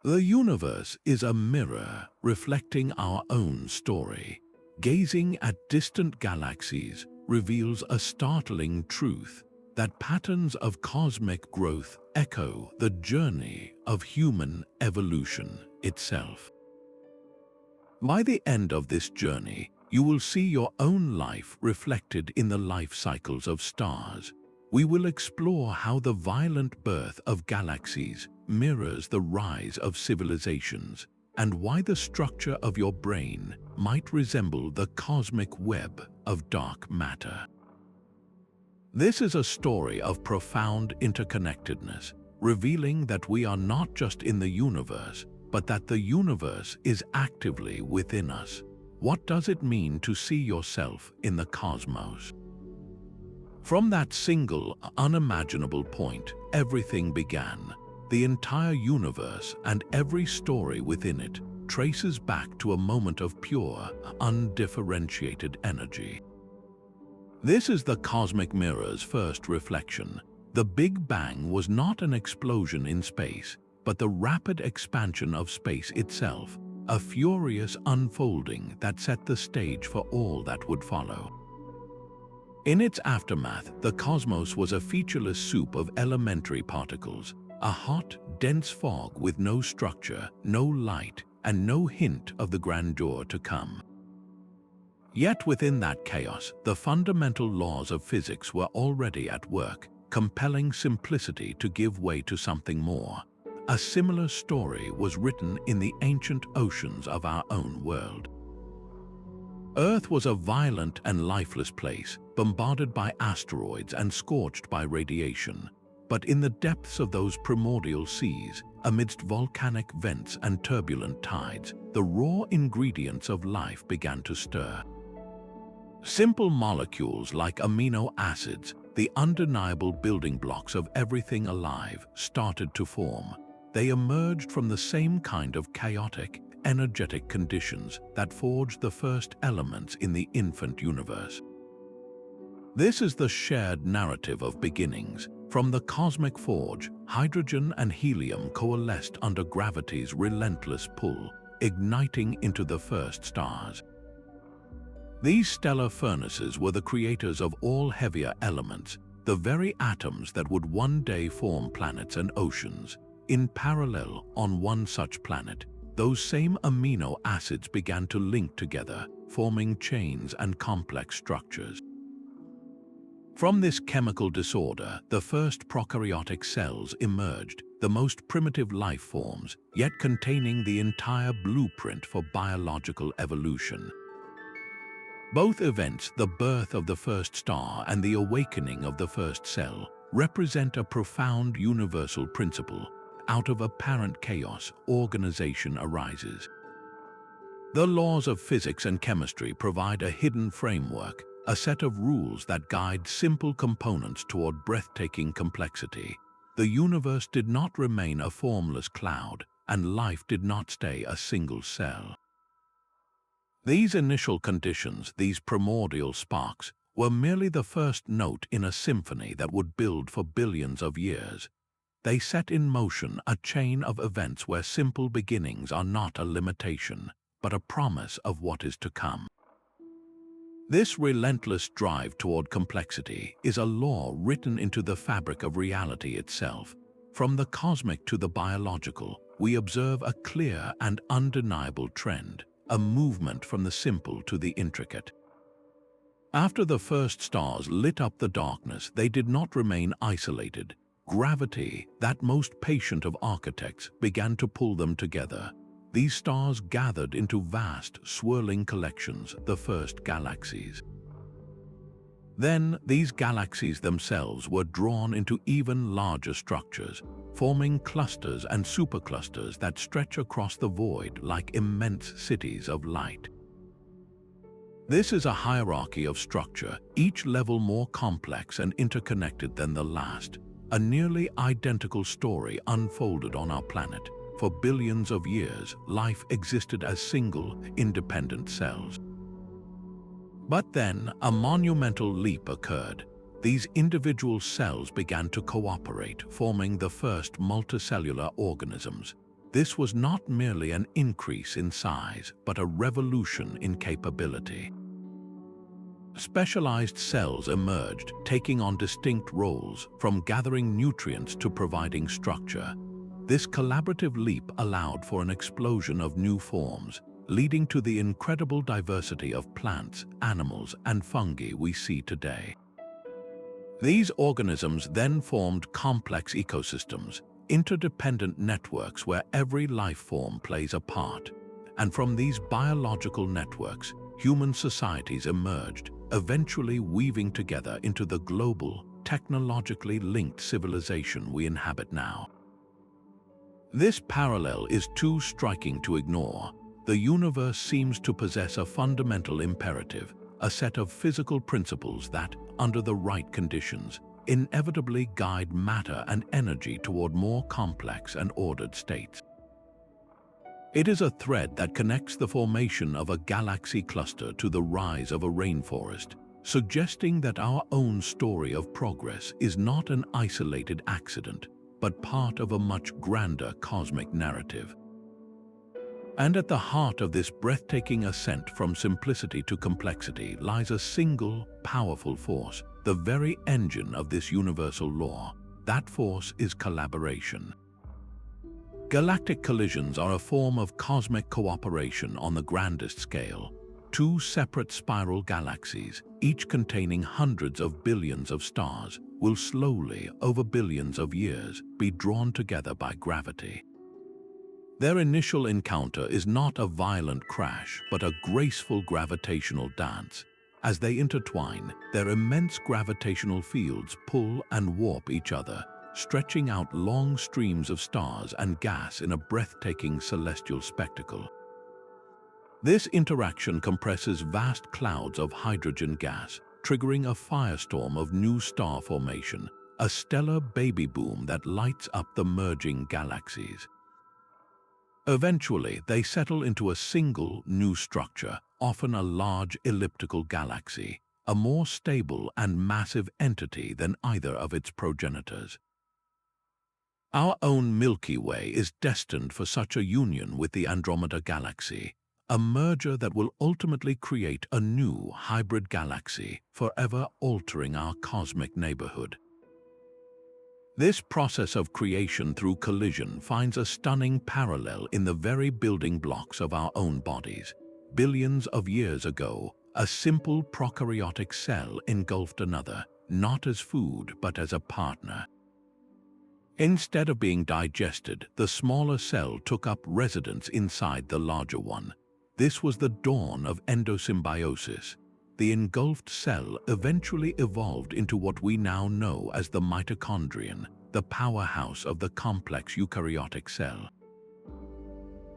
The universe is a mirror reflecting our own story. Gazing at distant galaxies reveals a startling truth that patterns of cosmic growth echo the journey of human evolution itself. By the end of this journey, you will see your own life reflected in the life cycles of stars. We will explore how the violent birth of galaxies mirrors the rise of civilizations, and why the structure of your brain might resemble the cosmic web of dark matter. This is a story of profound interconnectedness, revealing that we are not just in the universe, but that the universe is actively within us. What does it mean to see yourself in the cosmos? From that single, unimaginable point, everything began. The entire universe and every story within it traces back to a moment of pure, undifferentiated energy. This is the cosmic mirror's first reflection. The Big Bang was not an explosion in space, but the rapid expansion of space itself, a furious unfolding that set the stage for all that would follow. In its aftermath, the cosmos was a featureless soup of elementary particles, a hot, dense fog with no structure, no light, and no hint of the grandeur to come. Yet within that chaos, the fundamental laws of physics were already at work, compelling simplicity to give way to something more. A similar story was written in the ancient oceans of our own world. Earth was a violent and lifeless place, bombarded by asteroids and scorched by radiation. But in the depths of those primordial seas, amidst volcanic vents and turbulent tides, the raw ingredients of life began to stir. Simple molecules like amino acids, the undeniable building blocks of everything alive, started to form. They emerged from the same kind of chaotic, energetic conditions that forged the first elements in the infant universe. This is the shared narrative of beginnings. From the cosmic forge, hydrogen and helium coalesced under gravity's relentless pull, igniting into the first stars. These stellar furnaces were the creators of all heavier elements, the very atoms that would one day form planets and oceans. In parallel, on one such planet, those same amino acids began to link together, forming chains and complex structures. From this chemical disorder, the first prokaryotic cells emerged, the most primitive life forms, yet containing the entire blueprint for biological evolution. Both events, the birth of the first star and the awakening of the first cell, represent a profound universal principle. Out of apparent chaos, organization arises. The laws of physics and chemistry provide a hidden framework, a set of rules that guide simple components toward breathtaking complexity. The universe did not remain a formless cloud, and life did not stay a single cell. These initial conditions, these primordial sparks, were merely the first note in a symphony that would build for billions of years. They set in motion a chain of events where simple beginnings are not a limitation, but a promise of what is to come. This relentless drive toward complexity is a law written into the fabric of reality itself. From the cosmic to the biological, we observe a clear and undeniable trend, a movement from the simple to the intricate. After the first stars lit up the darkness, they did not remain isolated. Gravity, that most patient of architects, began to pull them together. These stars gathered into vast, swirling collections, the first galaxies. Then, these galaxies themselves were drawn into even larger structures, forming clusters and superclusters that stretch across the void like immense cities of light. This is a hierarchy of structure, each level more complex and interconnected than the last. A nearly identical story unfolded on our planet. For billions of years, life existed as single, independent cells. But then, a monumental leap occurred. These individual cells began to cooperate, forming the first multicellular organisms. This was not merely an increase in size, but a revolution in capability. Specialized cells emerged, taking on distinct roles, from gathering nutrients to providing structure. This collaborative leap allowed for an explosion of new forms, leading to the incredible diversity of plants, animals, and fungi we see today. These organisms then formed complex ecosystems, interdependent networks where every life form plays a part. And from these biological networks, human societies emerged, eventually weaving together into the global, technologically linked civilization we inhabit now. This parallel is too striking to ignore. The universe seems to possess a fundamental imperative, a set of physical principles that, under the right conditions, inevitably guide matter and energy toward more complex and ordered states. It is a thread that connects the formation of a galaxy cluster to the rise of a rainforest, suggesting that our own story of progress is not an isolated accident, but part of a much grander cosmic narrative. And at the heart of this breathtaking ascent from simplicity to complexity lies a single, powerful force, the very engine of this universal law. That force is collaboration. Galactic collisions are a form of cosmic cooperation on the grandest scale. Two separate spiral galaxies, each containing hundreds of billions of stars, will slowly, over billions of years, be drawn together by gravity. Their initial encounter is not a violent crash, but a graceful gravitational dance. As they intertwine, their immense gravitational fields pull and warp each other, stretching out long streams of stars and gas in a breathtaking celestial spectacle. This interaction compresses vast clouds of hydrogen gas, triggering a firestorm of new star formation, a stellar baby boom that lights up the merging galaxies. Eventually, they settle into a single new structure, often a large elliptical galaxy, a more stable and massive entity than either of its progenitors. Our own Milky Way is destined for such a union with the Andromeda Galaxy, a merger that will ultimately create a new hybrid galaxy, forever altering our cosmic neighborhood. This process of creation through collision finds a stunning parallel in the very building blocks of our own bodies. Billions of years ago, a simple prokaryotic cell engulfed another, not as food but as a partner. Instead of being digested, the smaller cell took up residence inside the larger one. This was the dawn of endosymbiosis. The engulfed cell eventually evolved into what we now know as the mitochondrion, the powerhouse of the complex eukaryotic cell.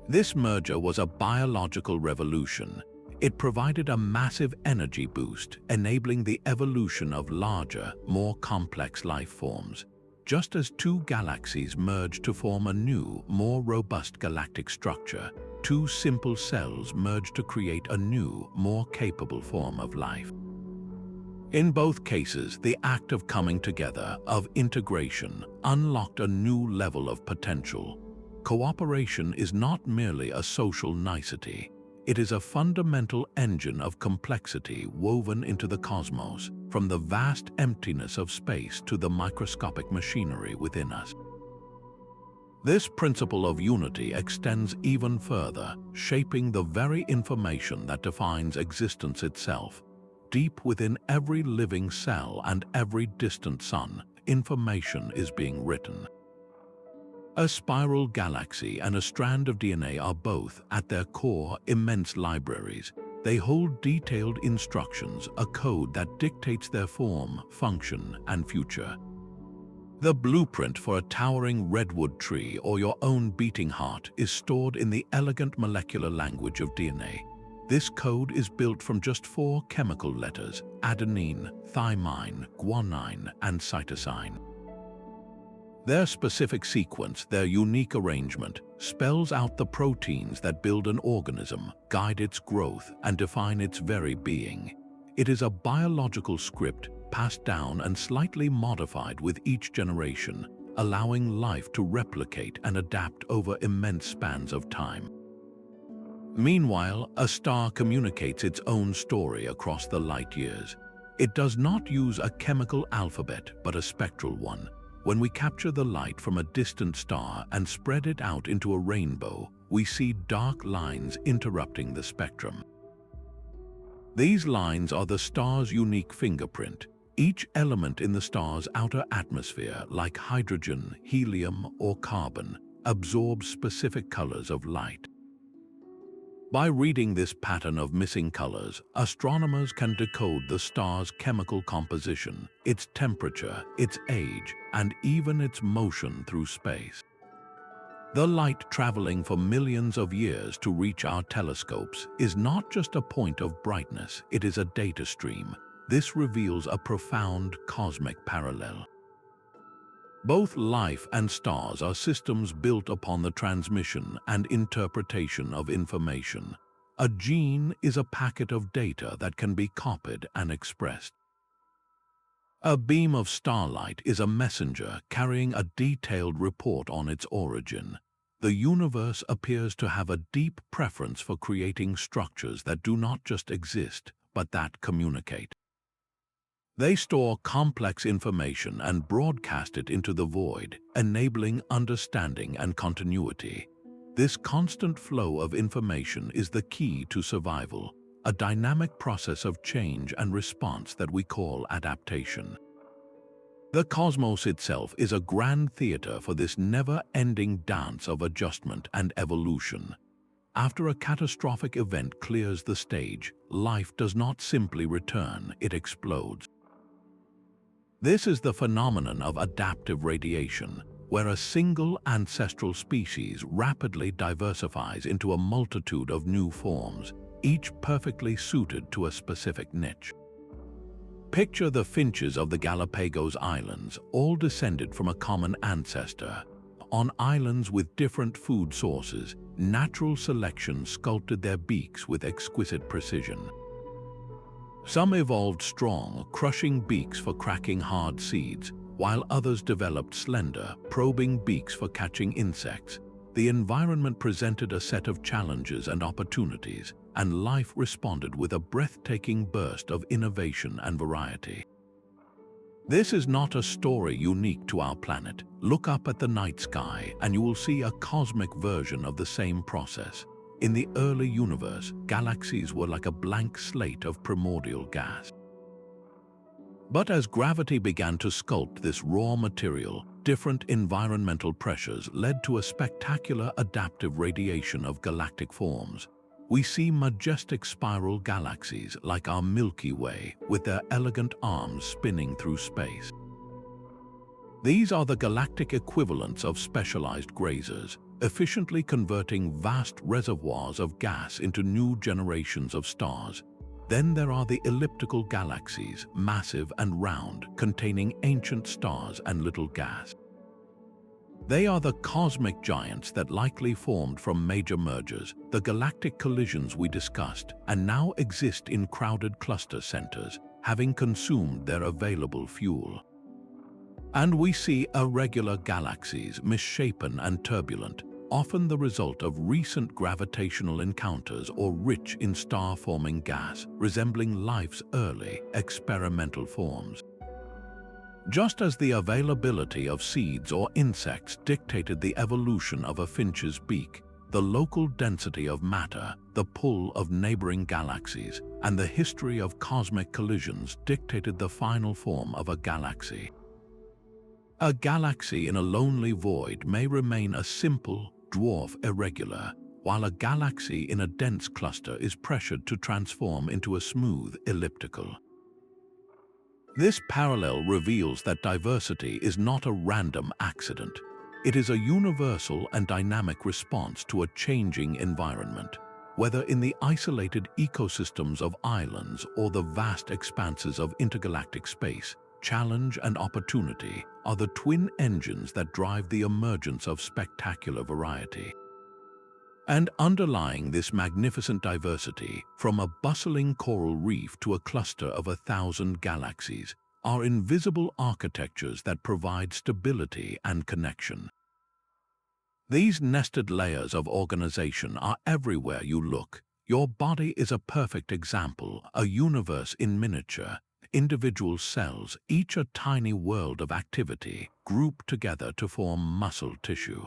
This merger was a biological revolution. It provided a massive energy boost, enabling the evolution of larger, more complex life forms. Just as two galaxies merged to form a new, more robust galactic structure, two simple cells merged to create a new, more capable form of life. In both cases, the act of coming together, of integration, unlocked a new level of potential. Cooperation is not merely a social nicety. It is a fundamental engine of complexity woven into the cosmos, from the vast emptiness of space to the microscopic machinery within us. This principle of unity extends even further, shaping the very information that defines existence itself. Deep within every living cell and every distant sun, information is being written. A spiral galaxy and a strand of DNA are both, at their core, immense libraries. They hold detailed instructions, a code that dictates their form, function, and future. The blueprint for a towering redwood tree or your own beating heart is stored in the elegant molecular language of DNA. This code is built from just 4 chemical letters: adenine, thymine, guanine, and cytosine. Their specific sequence, their unique arrangement, spells out the proteins that build an organism, guide its growth, and define its very being. It is a biological script passed down and slightly modified with each generation, allowing life to replicate and adapt over immense spans of time. Meanwhile, a star communicates its own story across the light years. It does not use a chemical alphabet, but a spectral one. When we capture the light from a distant star and spread it out into a rainbow, we see dark lines interrupting the spectrum. These lines are the star's unique fingerprint. Each element in the star's outer atmosphere, like hydrogen, helium, or carbon, absorbs specific colors of light. By reading this pattern of missing colors, astronomers can decode the star's chemical composition, its temperature, its age, and even its motion through space. The light traveling for millions of years to reach our telescopes is not just a point of brightness, it is a data stream. This reveals a profound cosmic parallel. Both life and stars are systems built upon the transmission and interpretation of information. A gene is a packet of data that can be copied and expressed. A beam of starlight is a messenger carrying a detailed report on its origin. The universe appears to have a deep preference for creating structures that do not just exist, but that communicate. They store complex information and broadcast it into the void, enabling understanding and continuity. This constant flow of information is the key to survival, a dynamic process of change and response that we call adaptation. The cosmos itself is a grand theater for this never-ending dance of adjustment and evolution. After a catastrophic event clears the stage, life does not simply return, it explodes. This is the phenomenon of adaptive radiation, where a single ancestral species rapidly diversifies into a multitude of new forms, each perfectly suited to a specific niche. Picture the finches of the Galapagos Islands, all descended from a common ancestor. On islands with different food sources, natural selection sculpted their beaks with exquisite precision. Some evolved strong, crushing beaks for cracking hard seeds, while others developed slender, probing beaks for catching insects. The environment presented a set of challenges and opportunities, and life responded with a breathtaking burst of innovation and variety. This is not a story unique to our planet. Look up at the night sky, and you will see a cosmic version of the same process. In the early universe, galaxies were like a blank slate of primordial gas. But as gravity began to sculpt this raw material, different environmental pressures led to a spectacular adaptive radiation of galactic forms. We see majestic spiral galaxies like our Milky Way, with their elegant arms spinning through space. These are the galactic equivalents of specialized grazers, efficiently converting vast reservoirs of gas into new generations of stars. Then there are the elliptical galaxies, massive and round, containing ancient stars and little gas. They are the cosmic giants that likely formed from major mergers, the galactic collisions we discussed, and now exist in crowded cluster centers, having consumed their available fuel. And we see irregular galaxies, misshapen and turbulent, often the result of recent gravitational encounters or rich in star-forming gas, resembling life's early, experimental forms. Just as the availability of seeds or insects dictated the evolution of a finch's beak, the local density of matter, the pull of neighboring galaxies, and the history of cosmic collisions dictated the final form of a galaxy. A galaxy in a lonely void may remain a simple, dwarf irregular, while a galaxy in a dense cluster is pressured to transform into a smooth elliptical. This parallel reveals that diversity is not a random accident. It is a universal and dynamic response to a changing environment. Whether in the isolated ecosystems of islands or the vast expanses of intergalactic space, challenge and opportunity are the twin engines that drive the emergence of spectacular variety. And underlying this magnificent diversity, from a bustling coral reef to a cluster of 1,000 galaxies, are invisible architectures that provide stability and connection. These nested layers of organization are everywhere you look. Your body is a perfect example, a universe in miniature. Individual cells, each a tiny world of activity, grouped together to form muscle tissue.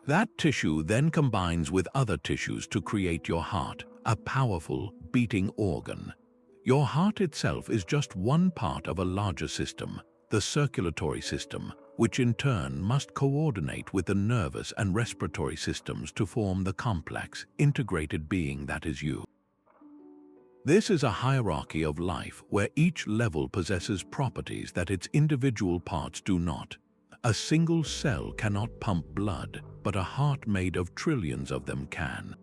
That tissue then combines with other tissues to create your heart, a powerful, beating organ. Your heart itself is just one part of a larger system, the circulatory system, which in turn must coordinate with the nervous and respiratory systems to form the complex, integrated being that is you. This is a hierarchy of life where each level possesses properties that its individual parts do not. A single cell cannot pump blood, but a heart made of trillions of them can.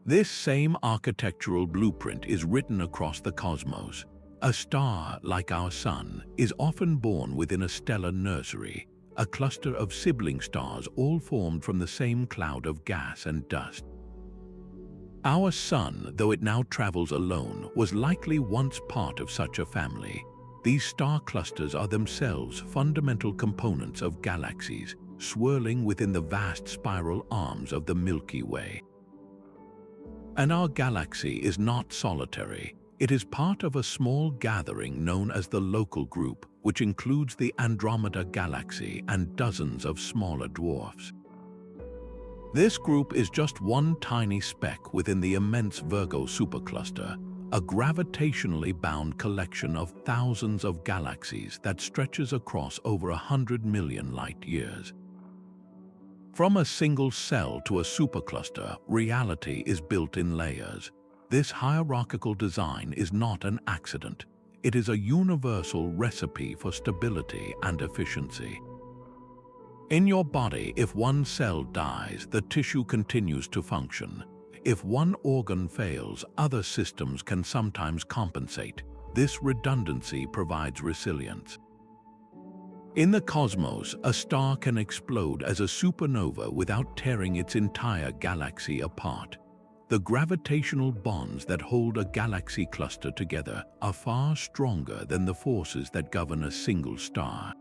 This same architectural blueprint is written across the cosmos. A star, like our Sun, is often born within a stellar nursery, a cluster of sibling stars all formed from the same cloud of gas and dust. Our Sun, though it now travels alone, was likely once part of such a family. These star clusters are themselves fundamental components of galaxies, swirling within the vast spiral arms of the Milky Way. And our galaxy is not solitary. It is part of a small gathering known as the Local Group, which includes the Andromeda Galaxy and dozens of smaller dwarfs. This group is just one tiny speck within the immense Virgo supercluster, a gravitationally bound collection of thousands of galaxies that stretches across over 100 million light-years. From a single cell to a supercluster, reality is built in layers. This hierarchical design is not an accident. It is a universal recipe for stability and efficiency. In your body, if one cell dies, the tissue continues to function. If one organ fails, other systems can sometimes compensate. This redundancy provides resilience. In the cosmos, a star can explode as a supernova without tearing its entire galaxy apart. The gravitational bonds that hold a galaxy cluster together are far stronger than the forces that govern a single star.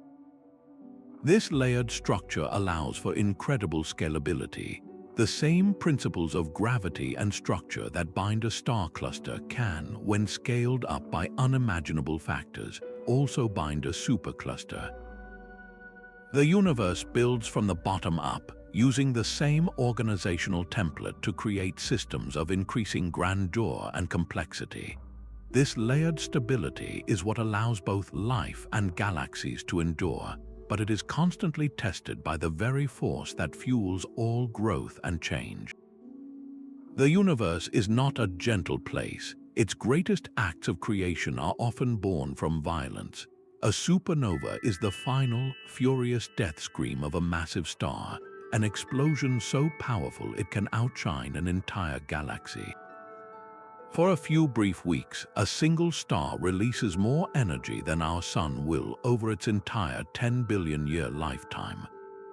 This layered structure allows for incredible scalability. The same principles of gravity and structure that bind a star cluster can, when scaled up by unimaginable factors, also bind a supercluster. The universe builds from the bottom up, using the same organizational template to create systems of increasing grandeur and complexity. This layered stability is what allows both life and galaxies to endure, but it is constantly tested by the very force that fuels all growth and change. The universe is not a gentle place. Its greatest acts of creation are often born from violence. A supernova is the final, furious death scream of a massive star, an explosion so powerful it can outshine an entire galaxy. For a few brief weeks, a single star releases more energy than our Sun will over its entire 10 billion-year lifetime.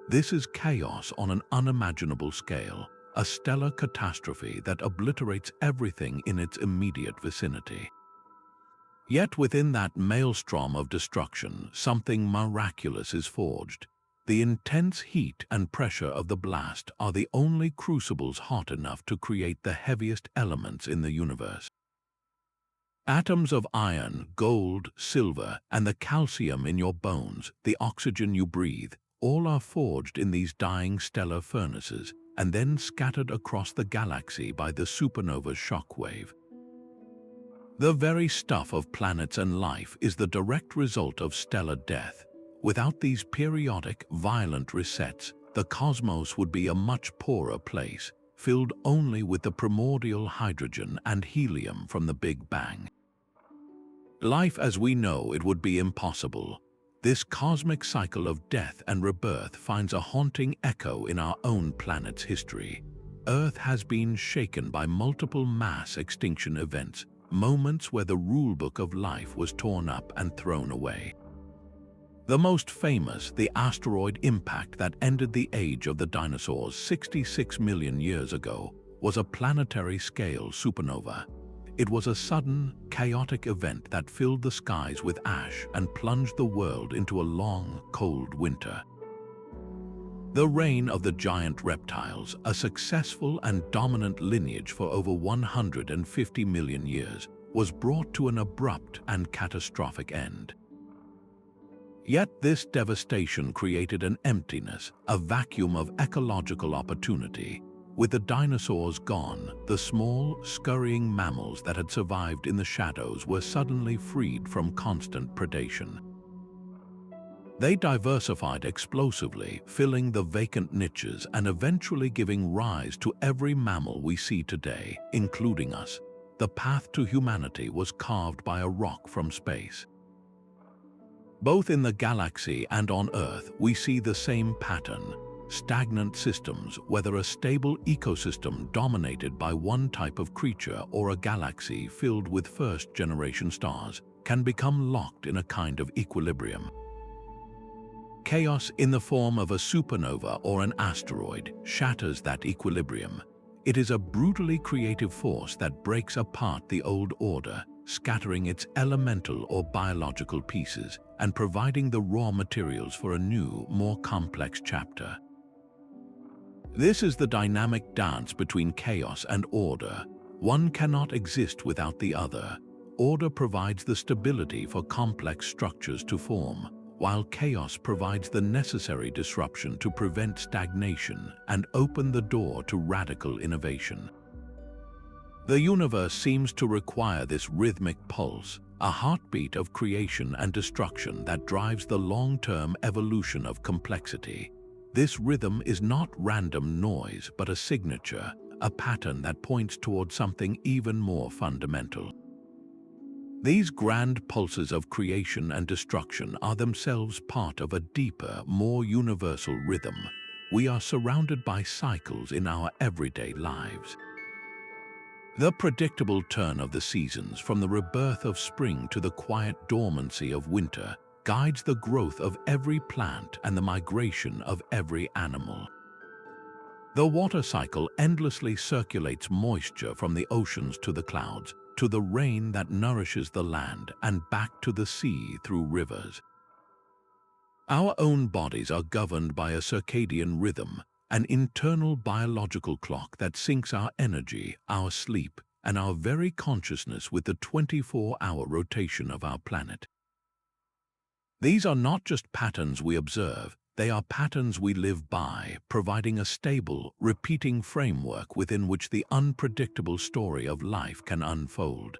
This is chaos on an unimaginable scale, a stellar catastrophe that obliterates everything in its immediate vicinity. Yet within that maelstrom of destruction, something miraculous is forged. The intense heat and pressure of the blast are the only crucibles hot enough to create the heaviest elements in the universe. Atoms of iron, gold, silver, and the calcium in your bones, the oxygen you breathe, all are forged in these dying stellar furnaces and then scattered across the galaxy by the supernova's shockwave. The very stuff of planets and life is the direct result of stellar death. Without these periodic, violent resets, the cosmos would be a much poorer place, filled only with the primordial hydrogen and helium from the Big Bang. Life as we know it would be impossible. This cosmic cycle of death and rebirth finds a haunting echo in our own planet's history. Earth has been shaken by multiple mass extinction events, moments where the rulebook of life was torn up and thrown away. The most famous, the asteroid impact that ended the age of the dinosaurs 66 million years ago, was a planetary-scale supernova. It was a sudden, chaotic event that filled the skies with ash and plunged the world into a long, cold winter. The reign of the giant reptiles, a successful and dominant lineage for over 150 million years, was brought to an abrupt and catastrophic end. Yet this devastation created an emptiness, a vacuum of ecological opportunity. With the dinosaurs gone, the small, scurrying mammals that had survived in the shadows were suddenly freed from constant predation. They diversified explosively, filling the vacant niches and eventually giving rise to every mammal we see today, including us. The path to humanity was carved by a rock from space. Both in the galaxy and on Earth, we see the same pattern. Stagnant systems, whether a stable ecosystem dominated by one type of creature or a galaxy filled with first-generation stars, can become locked in a kind of equilibrium. Chaos in the form of a supernova or an asteroid shatters that equilibrium. It is a brutally creative force that breaks apart the old order, scattering its elemental or biological pieces and providing the raw materials for a new, more complex chapter. This is the dynamic dance between chaos and order. One cannot exist without the other. Order provides the stability for complex structures to form, while chaos provides the necessary disruption to prevent stagnation and open the door to radical innovation. The universe seems to require this rhythmic pulse, a heartbeat of creation and destruction that drives the long-term evolution of complexity. This rhythm is not random noise, but a signature, a pattern that points toward something even more fundamental. These grand pulses of creation and destruction are themselves part of a deeper, more universal rhythm. We are surrounded by cycles in our everyday lives. The predictable turn of the seasons, from the rebirth of spring to the quiet dormancy of winter, guides the growth of every plant and the migration of every animal. The water cycle endlessly circulates moisture from the oceans to the clouds, to the rain that nourishes the land, and back to the sea through rivers. Our own bodies are governed by a circadian rhythm, an internal biological clock that syncs our energy, our sleep, and our very consciousness with the 24-hour rotation of our planet. These are not just patterns we observe, they are patterns we live by, providing a stable, repeating framework within which the unpredictable story of life can unfold.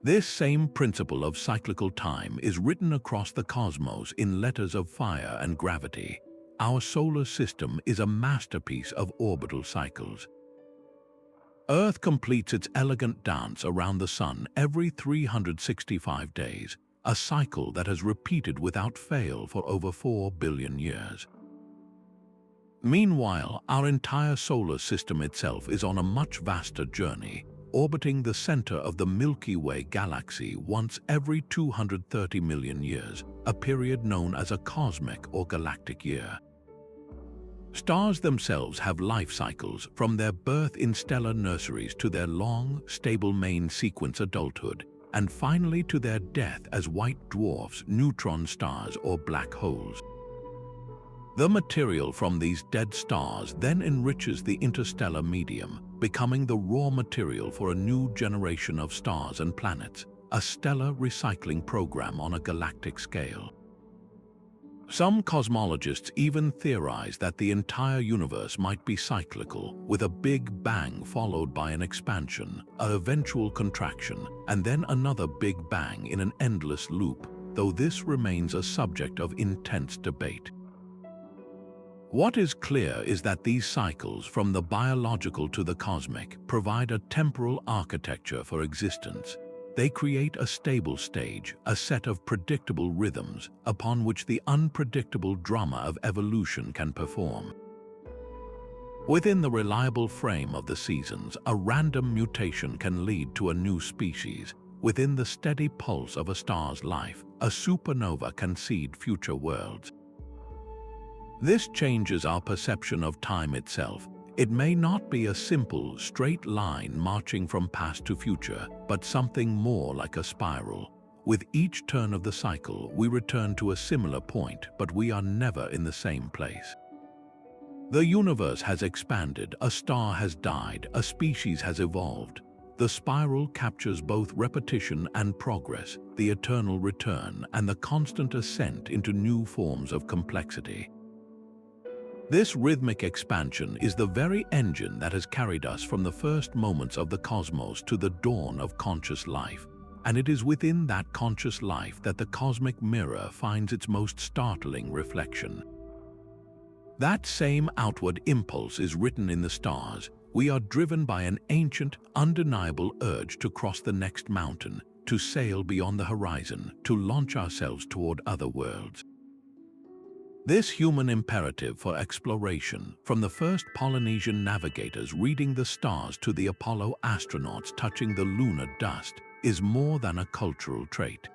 This same principle of cyclical time is written across the cosmos in letters of fire and gravity. Our solar system is a masterpiece of orbital cycles. Earth completes its elegant dance around the Sun every 365 days, a cycle that has repeated without fail for over 4 billion years. Meanwhile, our entire solar system itself is on a much vaster journey, orbiting the center of the Milky Way galaxy once every 230 million years, a period known as a cosmic or galactic year. Stars themselves have life cycles, from their birth in stellar nurseries to their long, stable main sequence adulthood, and finally to their death as white dwarfs, neutron stars, or black holes. The material from these dead stars then enriches the interstellar medium, becoming the raw material for a new generation of stars and planets, a stellar recycling program on a galactic scale. Some cosmologists even theorize that the entire universe might be cyclical, with a big bang followed by an expansion, an eventual contraction, and then another big bang in an endless loop, though this remains a subject of intense debate. What is clear is that these cycles, from the biological to the cosmic, provide a temporal architecture for existence. They create a stable stage, a set of predictable rhythms, upon which the unpredictable drama of evolution can perform. Within the reliable frame of the seasons, a random mutation can lead to a new species. Within the steady pulse of a star's life, a supernova can seed future worlds. This changes our perception of time itself. It may not be a simple, straight line marching from past to future, but something more like a spiral. With each turn of the cycle, we return to a similar point, but we are never in the same place. The universe has expanded, a star has died, a species has evolved. The spiral captures both repetition and progress, the eternal return, and the constant ascent into new forms of complexity. This rhythmic expansion is the very engine that has carried us from the first moments of the cosmos to the dawn of conscious life, and it is within that conscious life that the cosmic mirror finds its most startling reflection. That same outward impulse is written in the stars. We are driven by an ancient, undeniable urge to cross the next mountain, to sail beyond the horizon, to launch ourselves toward other worlds. This human imperative for exploration, from the first Polynesian navigators reading the stars to the Apollo astronauts touching the lunar dust, is more than a cultural trait.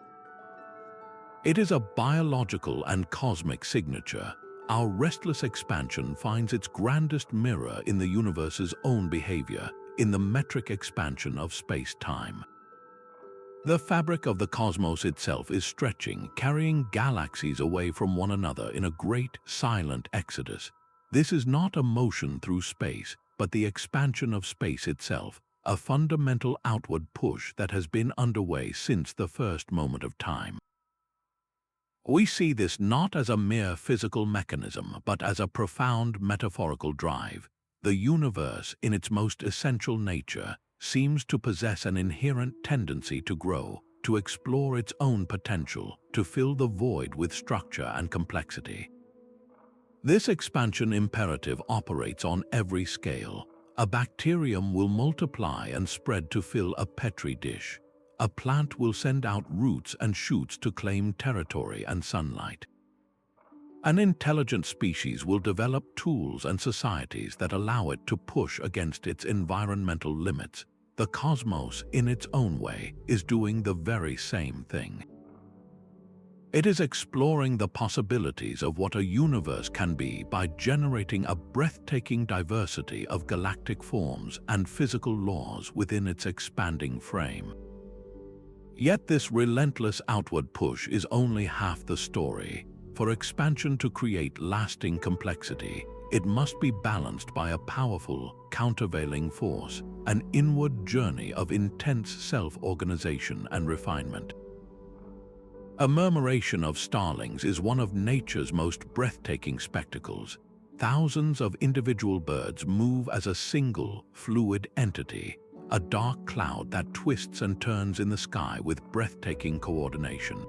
It is a biological and cosmic signature. Our restless expansion finds its grandest mirror in the universe's own behavior, in the metric expansion of space-time. The fabric of the cosmos itself is stretching, carrying galaxies away from one another in a great, silent exodus. This is not a motion through space, but the expansion of space itself, a fundamental outward push that has been underway since the first moment of time. We see this not as a mere physical mechanism, but as a profound metaphorical drive. The universe, in its most essential nature, seems to possess an inherent tendency to grow, to explore its own potential, to fill the void with structure and complexity. This expansion imperative operates on every scale. A bacterium will multiply and spread to fill a petri dish. A plant will send out roots and shoots to claim territory and sunlight. An intelligent species will develop tools and societies that allow it to push against its environmental limits. The cosmos, in its own way, is doing the very same thing. It is exploring the possibilities of what a universe can be by generating a breathtaking diversity of galactic forms and physical laws within its expanding frame. Yet this relentless outward push is only half the story. For expansion to create lasting complexity, it must be balanced by a powerful, countervailing force, an inward journey of intense self-organization and refinement. A murmuration of starlings is one of nature's most breathtaking spectacles. Thousands of individual birds move as a single, fluid entity, a dark cloud that twists and turns in the sky with breathtaking coordination.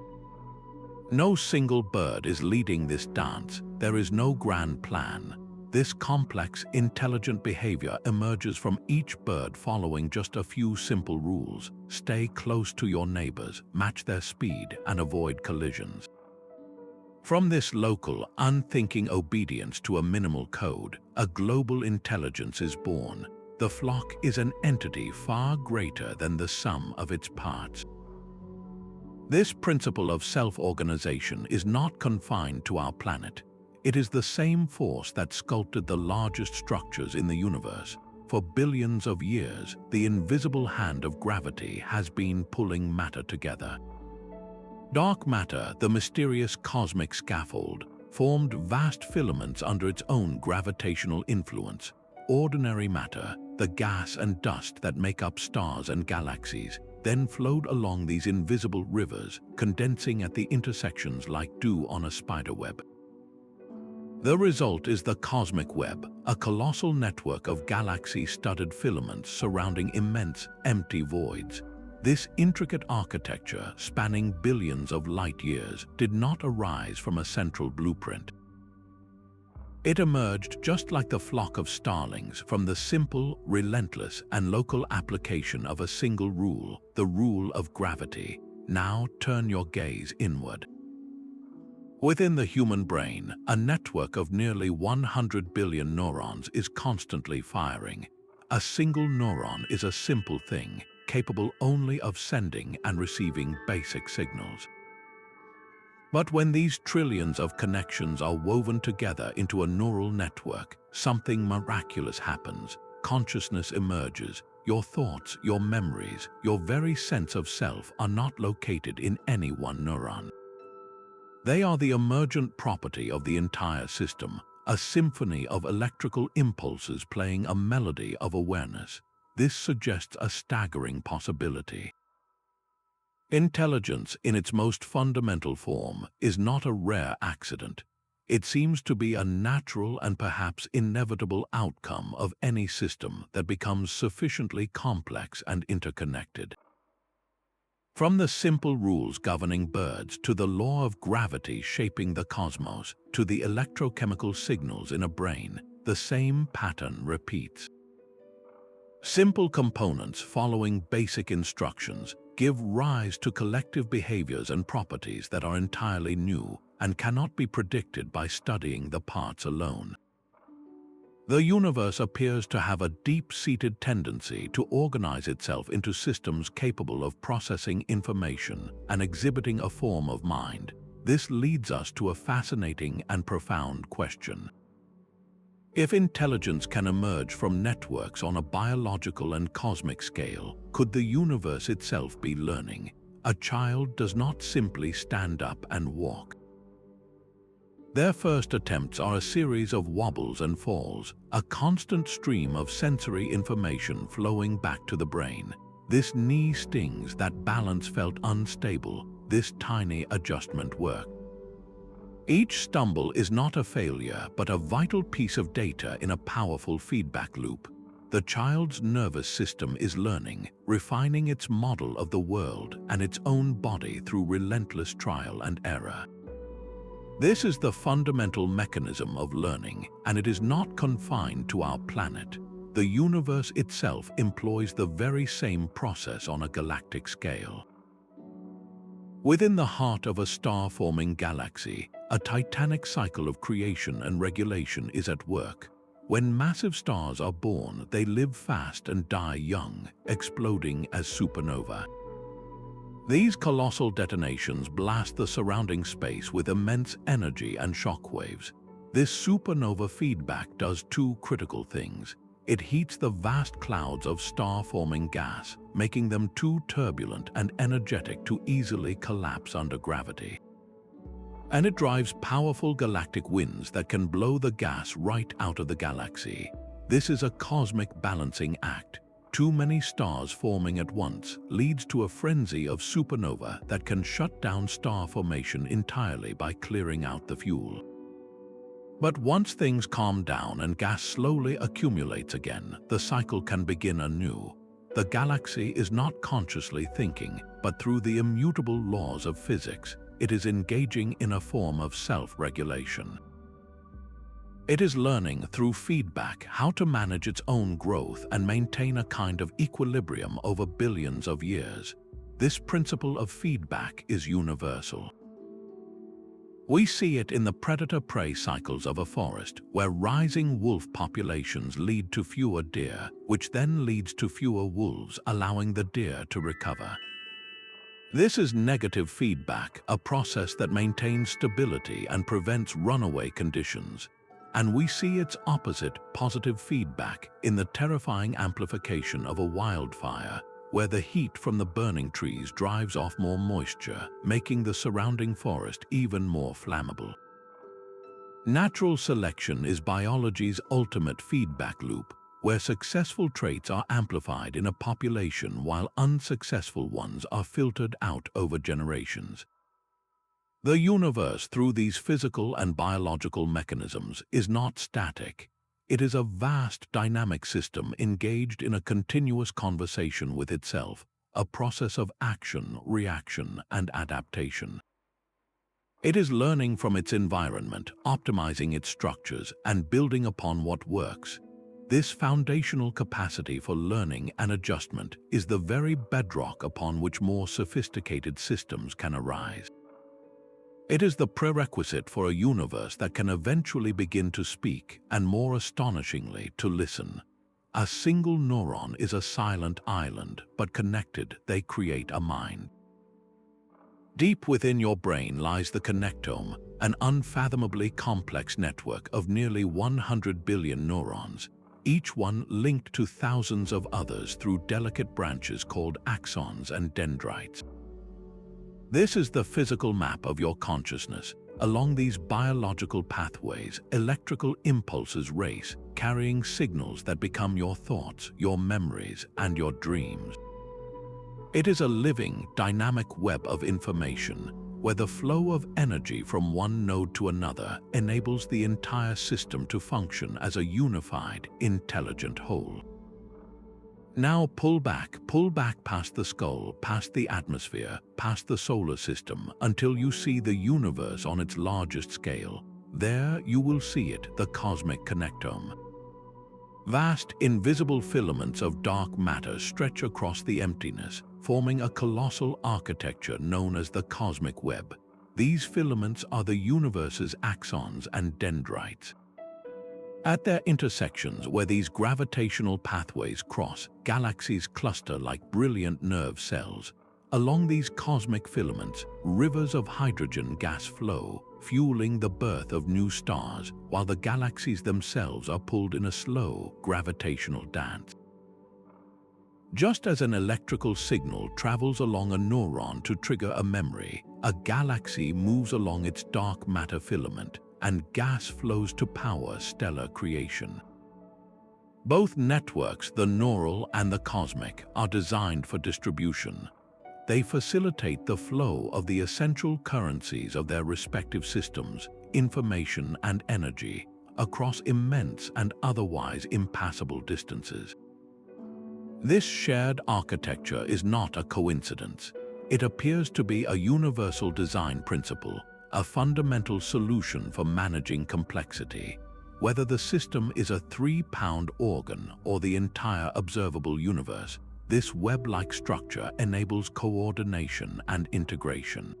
No single bird is leading this dance. There is no grand plan. This complex, intelligent behavior emerges from each bird following just a few simple rules. Stay close to your neighbors, match their speed, and avoid collisions. From this local, unthinking obedience to a minimal code, a global intelligence is born. The flock is an entity far greater than the sum of its parts. This principle of self-organization is not confined to our planet. It is the same force that sculpted the largest structures in the universe. For billions of years, the invisible hand of gravity has been pulling matter together. Dark matter, the mysterious cosmic scaffold, formed vast filaments under its own gravitational influence. Ordinary matter, the gas and dust that make up stars and galaxies, then flowed along these invisible rivers, condensing at the intersections like dew on a spiderweb. The result is the cosmic web, a colossal network of galaxy-studded filaments surrounding immense, empty voids. This intricate architecture, spanning billions of light-years, did not arise from a central blueprint. It emerged, just like the flock of starlings, from the simple, relentless, and local application of a single rule, the rule of gravity. Now turn your gaze inward. Within the human brain, a network of nearly 100 billion neurons is constantly firing. A single neuron is a simple thing, capable only of sending and receiving basic signals. But when these trillions of connections are woven together into a neural network, something miraculous happens. Consciousness emerges. Your thoughts, your memories, your very sense of self are not located in any one neuron. They are the emergent property of the entire system, a symphony of electrical impulses playing a melody of awareness. This suggests a staggering possibility. Intelligence, in its most fundamental form, is not a rare accident. It seems to be a natural and perhaps inevitable outcome of any system that becomes sufficiently complex and interconnected. From the simple rules governing birds to the law of gravity shaping the cosmos to the electrochemical signals in a brain, the same pattern repeats. Simple components following basic instructions give rise to collective behaviors and properties that are entirely new and cannot be predicted by studying the parts alone. The universe appears to have a deep-seated tendency to organize itself into systems capable of processing information and exhibiting a form of mind. This leads us to a fascinating and profound question. If intelligence can emerge from networks on a biological and cosmic scale, could the universe itself be learning? A child does not simply stand up and walk. Their first attempts are a series of wobbles and falls, a constant stream of sensory information flowing back to the brain. This knee stings, that balance felt unstable, this tiny adjustment worked. Each stumble is not a failure, but a vital piece of data in a powerful feedback loop. The child's nervous system is learning, refining its model of the world and its own body through relentless trial and error. This is the fundamental mechanism of learning, and it is not confined to our planet. The universe itself employs the very same process on a galactic scale. Within the heart of a star-forming galaxy, a titanic cycle of creation and regulation is at work. When massive stars are born, they live fast and die young, exploding as supernova. These colossal detonations blast the surrounding space with immense energy and shockwaves. This supernova feedback does two critical things. It heats the vast clouds of star-forming gas, making them too turbulent and energetic to easily collapse under gravity. And it drives powerful galactic winds that can blow the gas right out of the galaxy. This is a cosmic balancing act. Too many stars forming at once leads to a frenzy of supernova that can shut down star formation entirely by clearing out the fuel. But once things calm down and gas slowly accumulates again, the cycle can begin anew. The galaxy is not consciously thinking, but through the immutable laws of physics, it is engaging in a form of self-regulation. It is learning through feedback how to manage its own growth and maintain a kind of equilibrium over billions of years. This principle of feedback is universal. We see it in the predator-prey cycles of a forest, where rising wolf populations lead to fewer deer, which then leads to fewer wolves, allowing the deer to recover. This is negative feedback, a process that maintains stability and prevents runaway conditions. And we see its opposite, positive feedback, in the terrifying amplification of a wildfire, where the heat from the burning trees drives off more moisture, making the surrounding forest even more flammable. Natural selection is biology's ultimate feedback loop, where successful traits are amplified in a population while unsuccessful ones are filtered out over generations. The universe, through these physical and biological mechanisms, is not static. It is a vast, dynamic system engaged in a continuous conversation with itself, a process of action, reaction, and adaptation. It is learning from its environment, optimizing its structures, and building upon what works. This foundational capacity for learning and adjustment is the very bedrock upon which more sophisticated systems can arise. It is the prerequisite for a universe that can eventually begin to speak and, more astonishingly, to listen. A single neuron is a silent island, but connected, they create a mind. Deep within your brain lies the connectome, an unfathomably complex network of nearly 100 billion neurons, each one linked to thousands of others through delicate branches called axons and dendrites. This is the physical map of your consciousness. Along these biological pathways, electrical impulses race, carrying signals that become your thoughts, your memories, and your dreams. It is a living, dynamic web of information, where the flow of energy from one node to another enables the entire system to function as a unified, intelligent whole. Now pull back past the skull, past the atmosphere, past the solar system, until you see the universe on its largest scale. There you will see it, the cosmic connectome. Vast, invisible filaments of dark matter stretch across the emptiness, forming a colossal architecture known as the cosmic web. These filaments are the universe's axons and dendrites. At their intersections, where these gravitational pathways cross, galaxies cluster like brilliant nerve cells. Along these cosmic filaments, rivers of hydrogen gas flow, fueling the birth of new stars, while the galaxies themselves are pulled in a slow, gravitational dance. Just as an electrical signal travels along a neuron to trigger a memory, a galaxy moves along its dark matter filament, and gas flows to power stellar creation. Both networks, the neural and the cosmic, are designed for distribution. They facilitate the flow of the essential currencies of their respective systems, information and energy, across immense and otherwise impassable distances. This shared architecture is not a coincidence. It appears to be a universal design principle, a fundamental solution for managing complexity. Whether the system is a 3-pound organ or the entire observable universe, this web-like structure enables coordination and integration.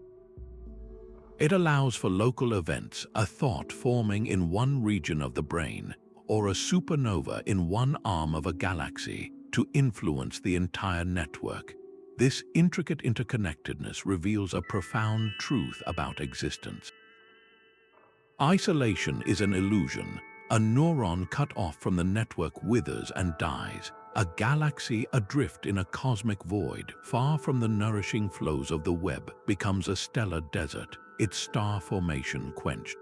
It allows for local events, a thought forming in one region of the brain, or a supernova in one arm of a galaxy, to influence the entire network. This intricate interconnectedness reveals a profound truth about existence. Isolation is an illusion. A neuron cut off from the network withers and dies. A galaxy adrift in a cosmic void, far from the nourishing flows of the web, becomes a stellar desert, its star formation quenched.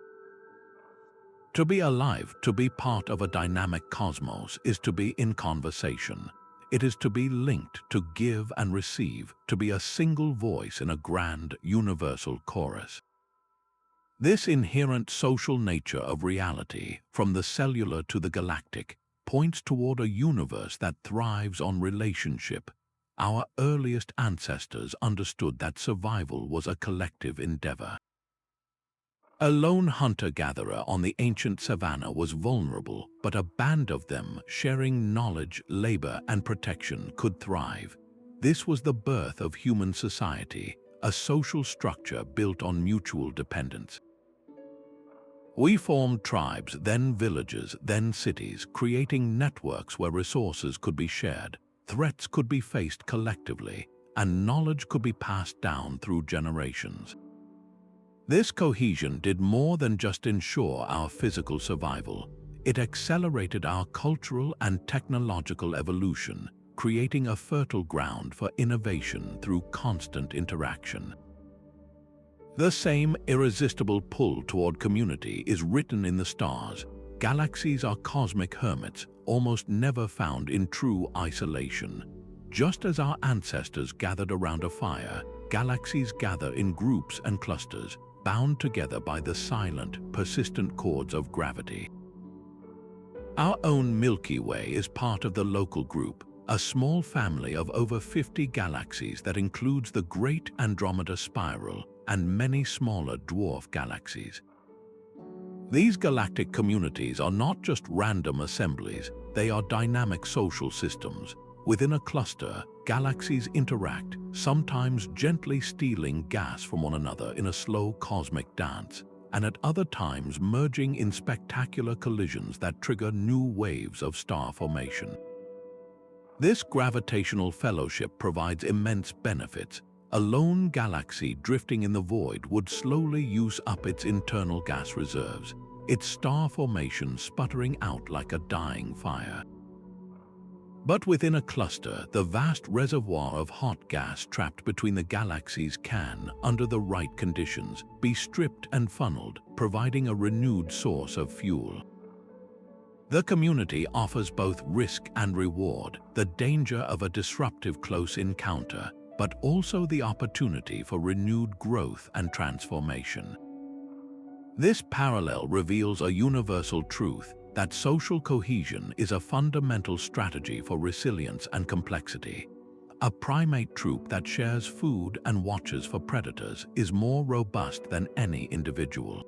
To be alive, to be part of a dynamic cosmos, is to be in conversation. It is to be linked, to give and receive, to be a single voice in a grand, universal chorus. This inherent social nature of reality, from the cellular to the galactic, points toward a universe that thrives on relationship. Our earliest ancestors understood that survival was a collective endeavor. A lone hunter-gatherer on the ancient savanna was vulnerable, but a band of them, sharing knowledge, labor, and protection, could thrive. This was the birth of human society, a social structure built on mutual dependence. We formed tribes, then villages, then cities, creating networks where resources could be shared, threats could be faced collectively, and knowledge could be passed down through generations. This cohesion did more than just ensure our physical survival. It accelerated our cultural and technological evolution, creating a fertile ground for innovation through constant interaction. The same irresistible pull toward community is written in the stars. Galaxies are cosmic hermits, almost never found in true isolation. Just as our ancestors gathered around a fire, galaxies gather in groups and clusters, bound together by the silent, persistent cords of gravity. Our own Milky Way is part of the local group, a small family of over 50 galaxies that includes the Great Andromeda Spiral and many smaller dwarf galaxies. These galactic communities are not just random assemblies, they are dynamic social systems. Within a cluster, galaxies interact, sometimes gently stealing gas from one another in a slow cosmic dance, and at other times merging in spectacular collisions that trigger new waves of star formation. This gravitational fellowship provides immense benefits. A lone galaxy drifting in the void would slowly use up its internal gas reserves, its star formation sputtering out like a dying fire. But within a cluster, the vast reservoir of hot gas trapped between the galaxies can, under the right conditions, be stripped and funneled, providing a renewed source of fuel. The community offers both risk and reward, the danger of a disruptive close encounter, but also the opportunity for renewed growth and transformation. This parallel reveals a universal truth that social cohesion is a fundamental strategy for resilience and complexity. A primate troop that shares food and watches for predators is more robust than any individual.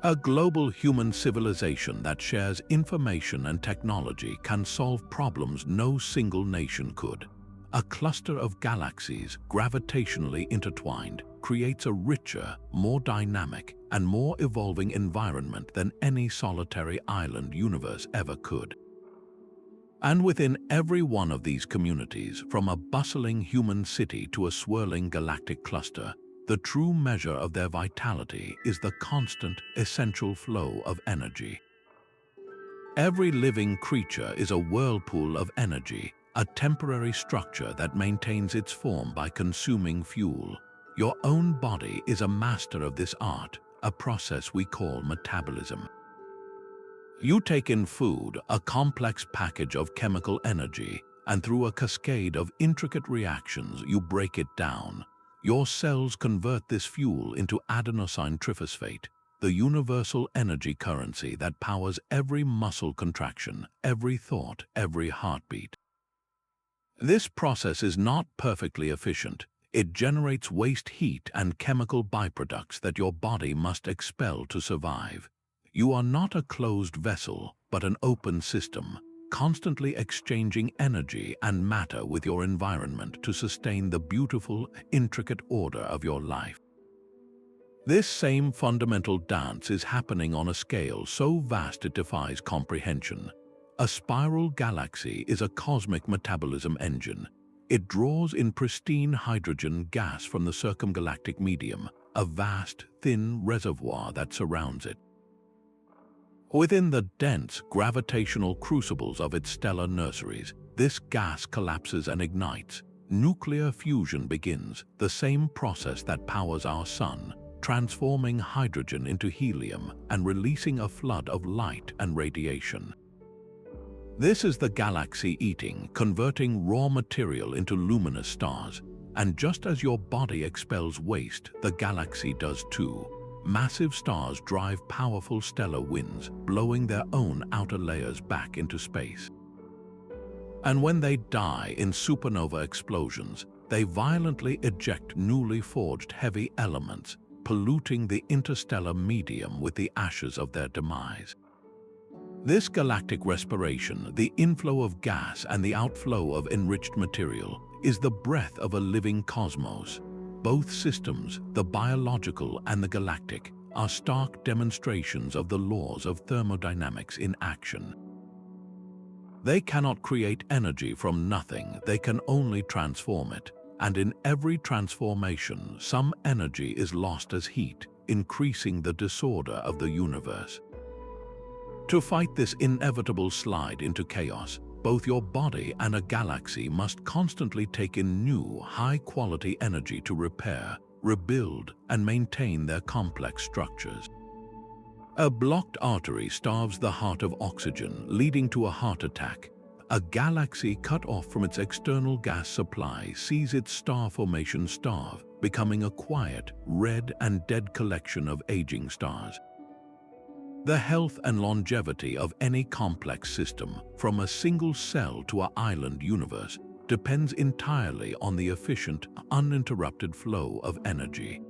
A global human civilization that shares information and technology can solve problems no single nation could. A cluster of galaxies, gravitationally intertwined, creates a richer, more dynamic, and more evolving environment than any solitary island universe ever could. And within every one of these communities, from a bustling human city to a swirling galactic cluster, the true measure of their vitality is the constant, essential flow of energy. Every living creature is a whirlpool of energy, a temporary structure that maintains its form by consuming fuel. Your own body is a master of this art, a process we call metabolism. You take in food, a complex package of chemical energy, and through a cascade of intricate reactions, you break it down. Your cells convert this fuel into adenosine triphosphate, the universal energy currency that powers every muscle contraction, every thought, every heartbeat. This process is not perfectly efficient. It generates waste heat and chemical byproducts that your body must expel to survive. You are not a closed vessel, but an open system, constantly exchanging energy and matter with your environment to sustain the beautiful, intricate order of your life. This same fundamental dance is happening on a scale so vast it defies comprehension. A spiral galaxy is a cosmic metabolism engine. It draws in pristine hydrogen gas from the circumgalactic medium, a vast, thin reservoir that surrounds it. Within the dense, gravitational crucibles of its stellar nurseries, this gas collapses and ignites. Nuclear fusion begins, the same process that powers our sun, transforming hydrogen into helium and releasing a flood of light and radiation. This is the galaxy eating, converting raw material into luminous stars. And just as your body expels waste, the galaxy does too. Massive stars drive powerful stellar winds, blowing their own outer layers back into space. And when they die in supernova explosions, they violently eject newly forged heavy elements, polluting the interstellar medium with the ashes of their demise. This galactic respiration, the inflow of gas and the outflow of enriched material, is the breath of a living cosmos. Both systems, the biological and the galactic, are stark demonstrations of the laws of thermodynamics in action. They cannot create energy from nothing, they can only transform it. And in every transformation, some energy is lost as heat, increasing the disorder of the universe. To fight this inevitable slide into chaos, both your body and a galaxy must constantly take in new, high-quality energy to repair, rebuild, and maintain their complex structures. A blocked artery starves the heart of oxygen, leading to a heart attack. A galaxy cut off from its external gas supply sees its star formation starve, becoming a quiet, red and dead collection of aging stars. The health and longevity of any complex system, from a single cell to an island universe, depends entirely on the efficient, uninterrupted flow of energy.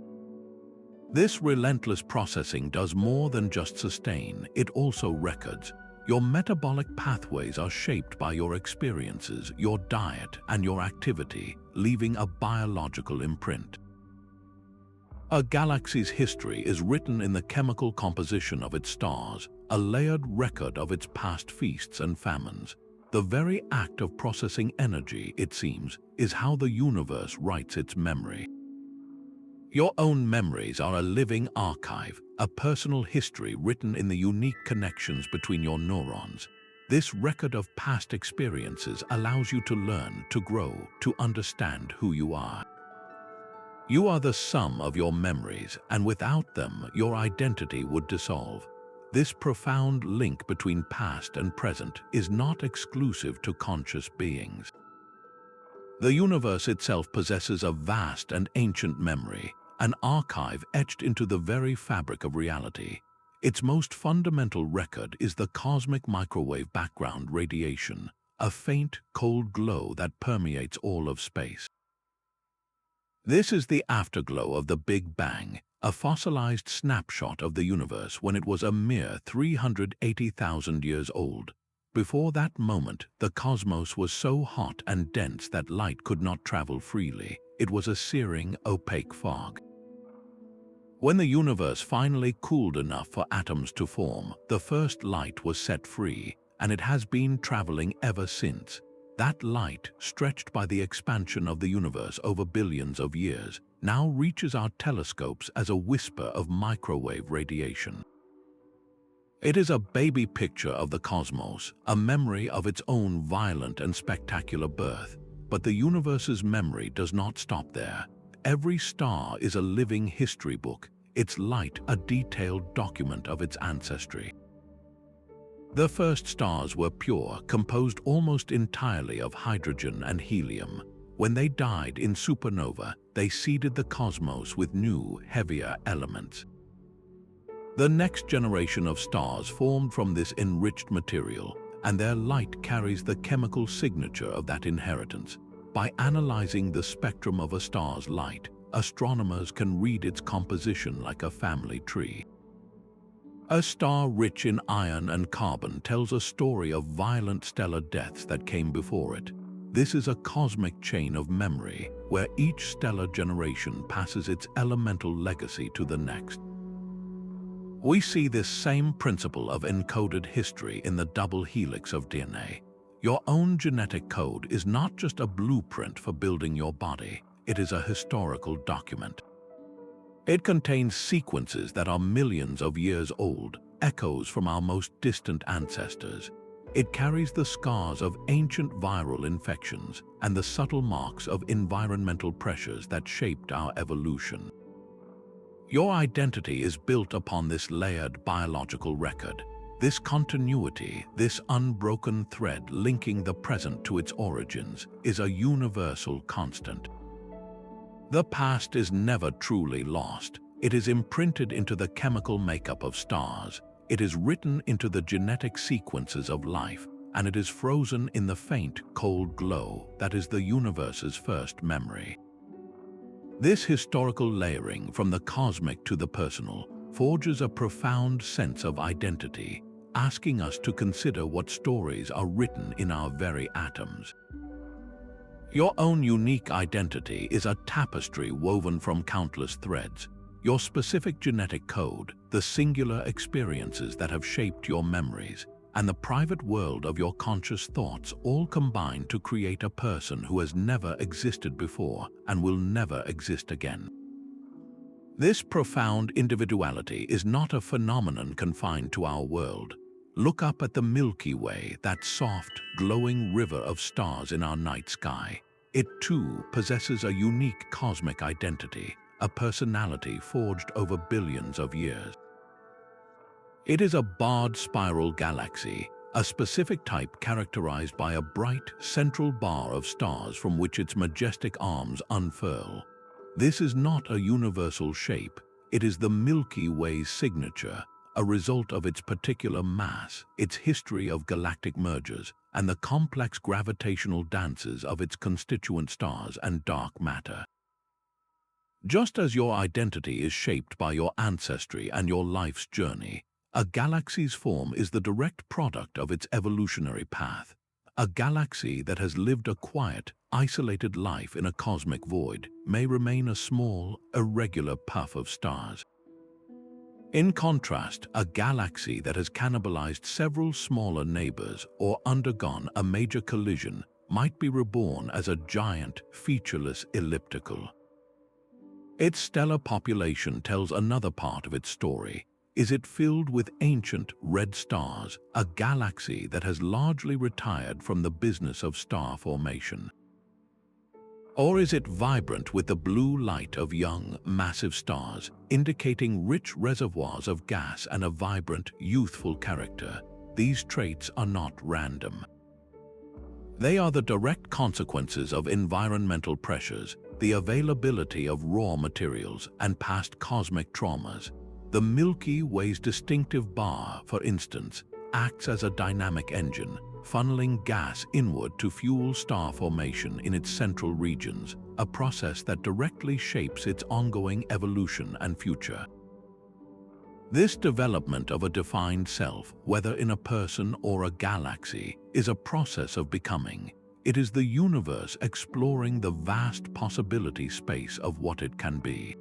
This relentless processing does more than just sustain, it also records. Your metabolic pathways are shaped by your experiences, your diet, and your activity, leaving a biological imprint. A galaxy's history is written in the chemical composition of its stars, a layered record of its past feasts and famines. The very act of processing energy, it seems, is how the universe writes its memory. Your own memories are a living archive, a personal history written in the unique connections between your neurons. This record of past experiences allows you to learn, to grow, to understand who you are. You are the sum of your memories, and without them, your identity would dissolve. This profound link between past and present is not exclusive to conscious beings. The universe itself possesses a vast and ancient memory, an archive etched into the very fabric of reality. Its most fundamental record is the cosmic microwave background radiation, a faint, cold glow that permeates all of space. This is the afterglow of the Big Bang, a fossilized snapshot of the universe when it was a mere 380,000 years old. Before that moment, the cosmos was so hot and dense that light could not travel freely. It was a searing, opaque fog. When the universe finally cooled enough for atoms to form, the first light was set free, and it has been traveling ever since. That light, stretched by the expansion of the universe over billions of years, now reaches our telescopes as a whisper of microwave radiation. It is a baby picture of the cosmos, a memory of its own violent and spectacular birth. But the universe's memory does not stop there. Every star is a living history book, its light a detailed document of its ancestry. The first stars were pure, composed almost entirely of hydrogen and helium. When they died in supernova, they seeded the cosmos with new, heavier elements. The next generation of stars formed from this enriched material, and their light carries the chemical signature of that inheritance. By analyzing the spectrum of a star's light, astronomers can read its composition like a family tree. A star rich in iron and carbon tells a story of violent stellar deaths that came before it. This is a cosmic chain of memory, where each stellar generation passes its elemental legacy to the next. We see this same principle of encoded history in the double helix of DNA. Your own genetic code is not just a blueprint for building your body, it is a historical document. It contains sequences that are millions of years old, echoes from our most distant ancestors. It carries the scars of ancient viral infections and the subtle marks of environmental pressures that shaped our evolution. Your identity is built upon this layered biological record. This continuity, this unbroken thread linking the present to its origins, is a universal constant. The past is never truly lost. It is imprinted into the chemical makeup of stars. It is written into the genetic sequences of life, and it is frozen in the faint, cold glow that is the universe's first memory. This historical layering from the cosmic to the personal forges a profound sense of identity, asking us to consider what stories are written in our very atoms. Your own unique identity is a tapestry woven from countless threads. Your specific genetic code, the singular experiences that have shaped your memories, and the private world of your conscious thoughts all combine to create a person who has never existed before and will never exist again. This profound individuality is not a phenomenon confined to our world. Look up at the Milky Way, that soft, glowing river of stars in our night sky. It too possesses a unique cosmic identity, a personality forged over billions of years. It is a barred spiral galaxy, a specific type characterized by a bright, central bar of stars from which its majestic arms unfurl. This is not a universal shape, it is the Milky Way's signature, a result of its particular mass, its history of galactic mergers, and the complex gravitational dances of its constituent stars and dark matter. Just as your identity is shaped by your ancestry and your life's journey, a galaxy's form is the direct product of its evolutionary path. A galaxy that has lived a quiet, isolated life in a cosmic void may remain a small, irregular puff of stars. In contrast, a galaxy that has cannibalized several smaller neighbors or undergone a major collision might be reborn as a giant, featureless elliptical. Its stellar population tells another part of its story. Is it filled with ancient red stars, a galaxy that has largely retired from the business of star formation? Or is it vibrant with the blue light of young, massive stars, indicating rich reservoirs of gas and a vibrant, youthful character? These traits are not random. They are the direct consequences of environmental pressures, the availability of raw materials, and past cosmic traumas. The Milky Way's distinctive bar, for instance, acts as a dynamic engine, funneling gas inward to fuel star formation in its central regions, a process that directly shapes its ongoing evolution and future. This development of a defined self, whether in a person or a galaxy, is a process of becoming. It is the universe exploring the vast possibility space of what it can be.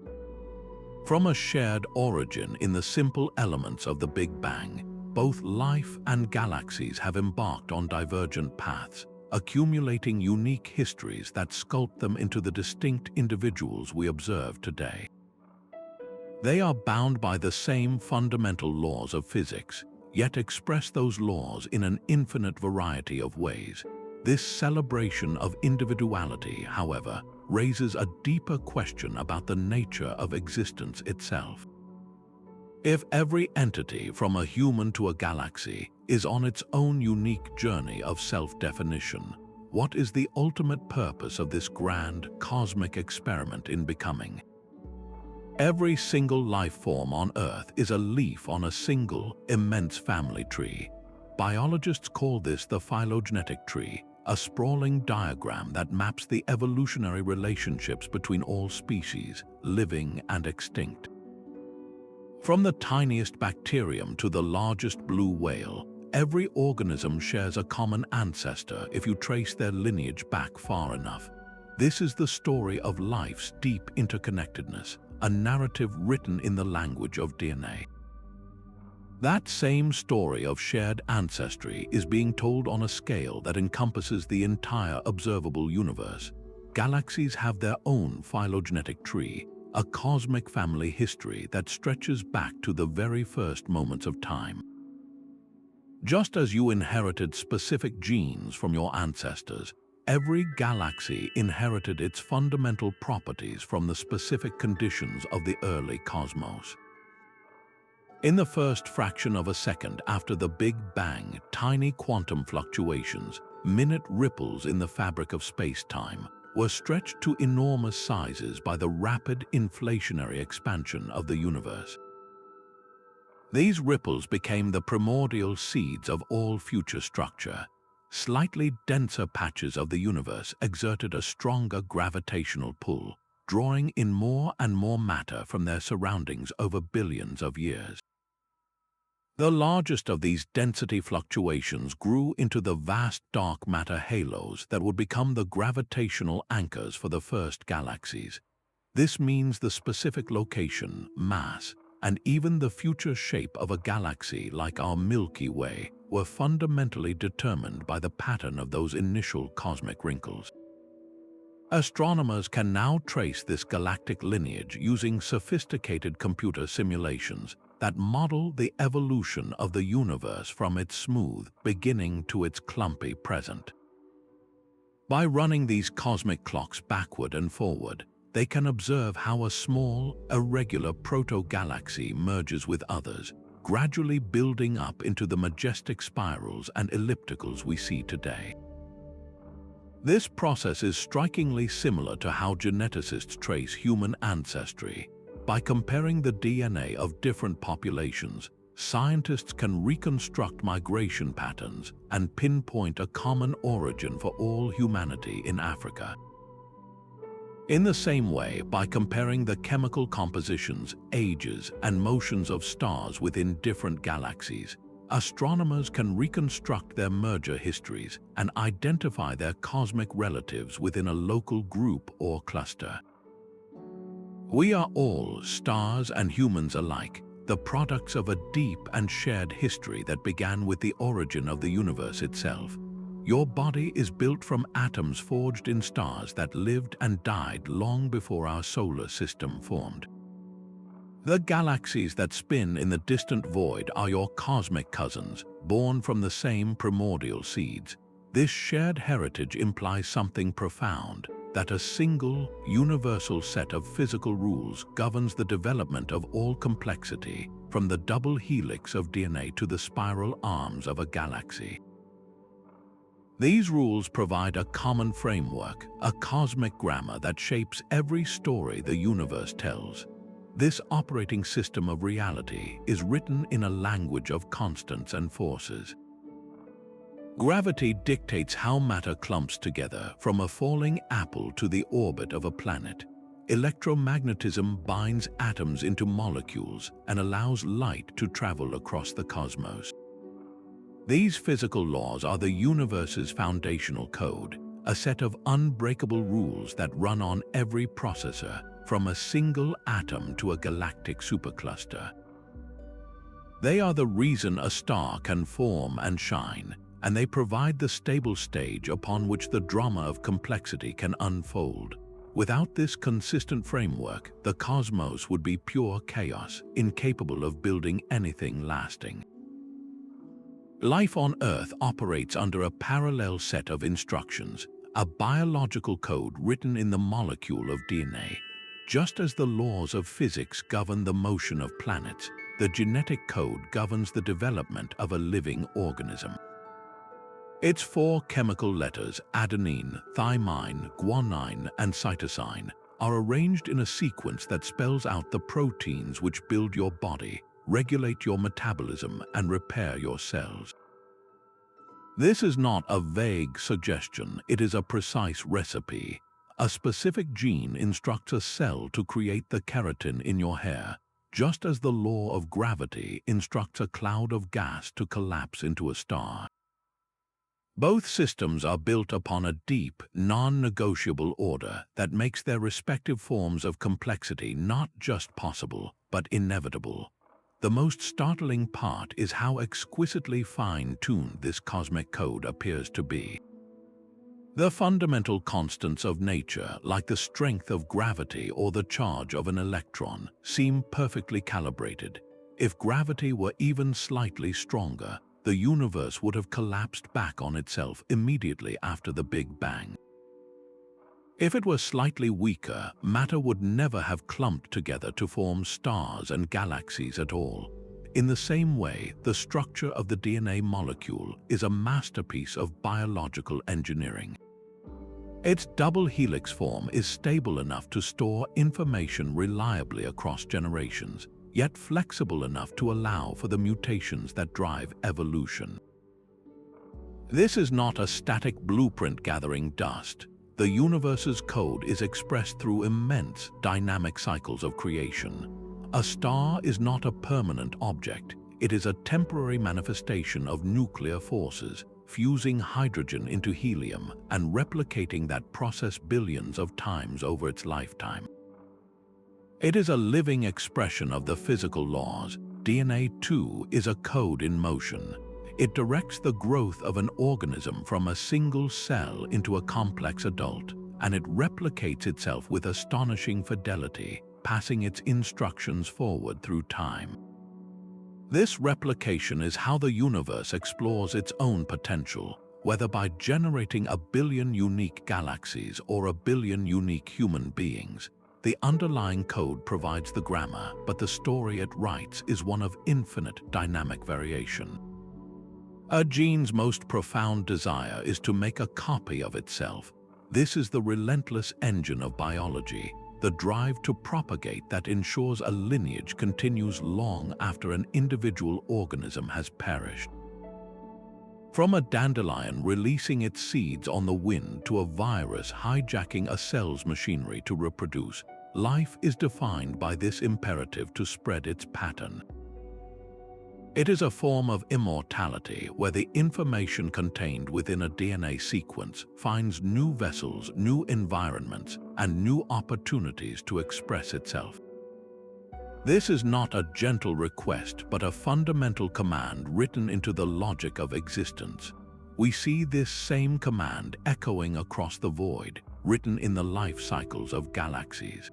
From a shared origin in the simple elements of the Big Bang, both life and galaxies have embarked on divergent paths, accumulating unique histories that sculpt them into the distinct individuals we observe today. They are bound by the same fundamental laws of physics, yet express those laws in an infinite variety of ways. This celebration of individuality, however, raises a deeper question about the nature of existence itself. If every entity, from a human to a galaxy, is on its own unique journey of self-definition, what is the ultimate purpose of this grand, cosmic experiment in becoming? Every single life form on Earth is a leaf on a single, immense family tree. Biologists call this the phylogenetic tree, a sprawling diagram that maps the evolutionary relationships between all species, living and extinct. From the tiniest bacterium to the largest blue whale, every organism shares a common ancestor if you trace their lineage back far enough. This is the story of life's deep interconnectedness, a narrative written in the language of DNA. That same story of shared ancestry is being told on a scale that encompasses the entire observable universe. Galaxies have their own phylogenetic tree, a cosmic family history that stretches back to the very first moments of time. Just as you inherited specific genes from your ancestors, every galaxy inherited its fundamental properties from the specific conditions of the early cosmos. In the first fraction of a second after the Big Bang, tiny quantum fluctuations, minute ripples in the fabric of space-time, were stretched to enormous sizes by the rapid inflationary expansion of the universe. These ripples became the primordial seeds of all future structure. Slightly denser patches of the universe exerted a stronger gravitational pull, drawing in more and more matter from their surroundings over billions of years. The largest of these density fluctuations grew into the vast dark matter halos that would become the gravitational anchors for the first galaxies. This means the specific location, mass, and even the future shape of a galaxy like our Milky Way were fundamentally determined by the pattern of those initial cosmic wrinkles. Astronomers can now trace this galactic lineage using sophisticated computer simulations that model the evolution of the universe from its smooth beginning to its clumpy present. By running these cosmic clocks backward and forward, they can observe how a small, irregular proto-galaxy merges with others, gradually building up into the majestic spirals and ellipticals we see today. This process is strikingly similar to how geneticists trace human ancestry. By comparing the DNA of different populations, scientists can reconstruct migration patterns and pinpoint a common origin for all humanity in Africa. In the same way, by comparing the chemical compositions, ages, and motions of stars within different galaxies, astronomers can reconstruct their merger histories and identify their cosmic relatives within a local group or cluster. We are all, stars and humans alike, the products of a deep and shared history that began with the origin of the universe itself. Your body is built from atoms forged in stars that lived and died long before our solar system formed. The galaxies that spin in the distant void are your cosmic cousins, born from the same primordial seeds. This shared heritage implies something profound, that a single, universal set of physical rules governs the development of all complexity, from the double helix of DNA to the spiral arms of a galaxy. These rules provide a common framework, a cosmic grammar that shapes every story the universe tells. This operating system of reality is written in a language of constants and forces. Gravity dictates how matter clumps together, from a falling apple to the orbit of a planet. Electromagnetism binds atoms into molecules and allows light to travel across the cosmos. These physical laws are the universe's foundational code, a set of unbreakable rules that run on every processor, from a single atom to a galactic supercluster. They are the reason a star can form and shine, and they provide the stable stage upon which the drama of complexity can unfold. Without this consistent framework, the cosmos would be pure chaos, incapable of building anything lasting. Life on Earth operates under a parallel set of instructions, a biological code written in the molecule of DNA. Just as the laws of physics govern the motion of planets, the genetic code governs the development of a living organism. Its 4 chemical letters, adenine, thymine, guanine, and cytosine, are arranged in a sequence that spells out the proteins which build your body, regulate your metabolism, and repair your cells. This is not a vague suggestion, it is a precise recipe. A specific gene instructs a cell to create the keratin in your hair, just as the law of gravity instructs a cloud of gas to collapse into a star. Both systems are built upon a deep, non-negotiable order that makes their respective forms of complexity not just possible, but inevitable. The most startling part is how exquisitely fine-tuned this cosmic code appears to be. The fundamental constants of nature, like the strength of gravity or the charge of an electron, seem perfectly calibrated. If gravity were even slightly stronger, the universe would have collapsed back on itself immediately after the Big Bang. If it were slightly weaker, matter would never have clumped together to form stars and galaxies at all. In the same way, the structure of the DNA molecule is a masterpiece of biological engineering. Its double helix form is stable enough to store information reliably across generations, yet flexible enough to allow for the mutations that drive evolution. This is not a static blueprint gathering dust. The universe's code is expressed through immense, dynamic cycles of creation. A star is not a permanent object. It is a temporary manifestation of nuclear forces, fusing hydrogen into helium and replicating that process billions of times over its lifetime. It is a living expression of the physical laws. DNA, too, is a code in motion. It directs the growth of an organism from a single cell into a complex adult, and it replicates itself with astonishing fidelity, passing its instructions forward through time. This replication is how the universe explores its own potential, whether by generating a billion unique galaxies or a billion unique human beings. The underlying code provides the grammar, but the story it writes is one of infinite dynamic variation. A gene's most profound desire is to make a copy of itself. This is the relentless engine of biology, the drive to propagate that ensures a lineage continues long after an individual organism has perished. From a dandelion releasing its seeds on the wind to a virus hijacking a cell's machinery to reproduce, life is defined by this imperative to spread its pattern. It is a form of immortality where the information contained within a DNA sequence finds new vessels, new environments, and new opportunities to express itself. This is not a gentle request, but a fundamental command written into the logic of existence. We see this same command echoing across the void, written in the life cycles of galaxies.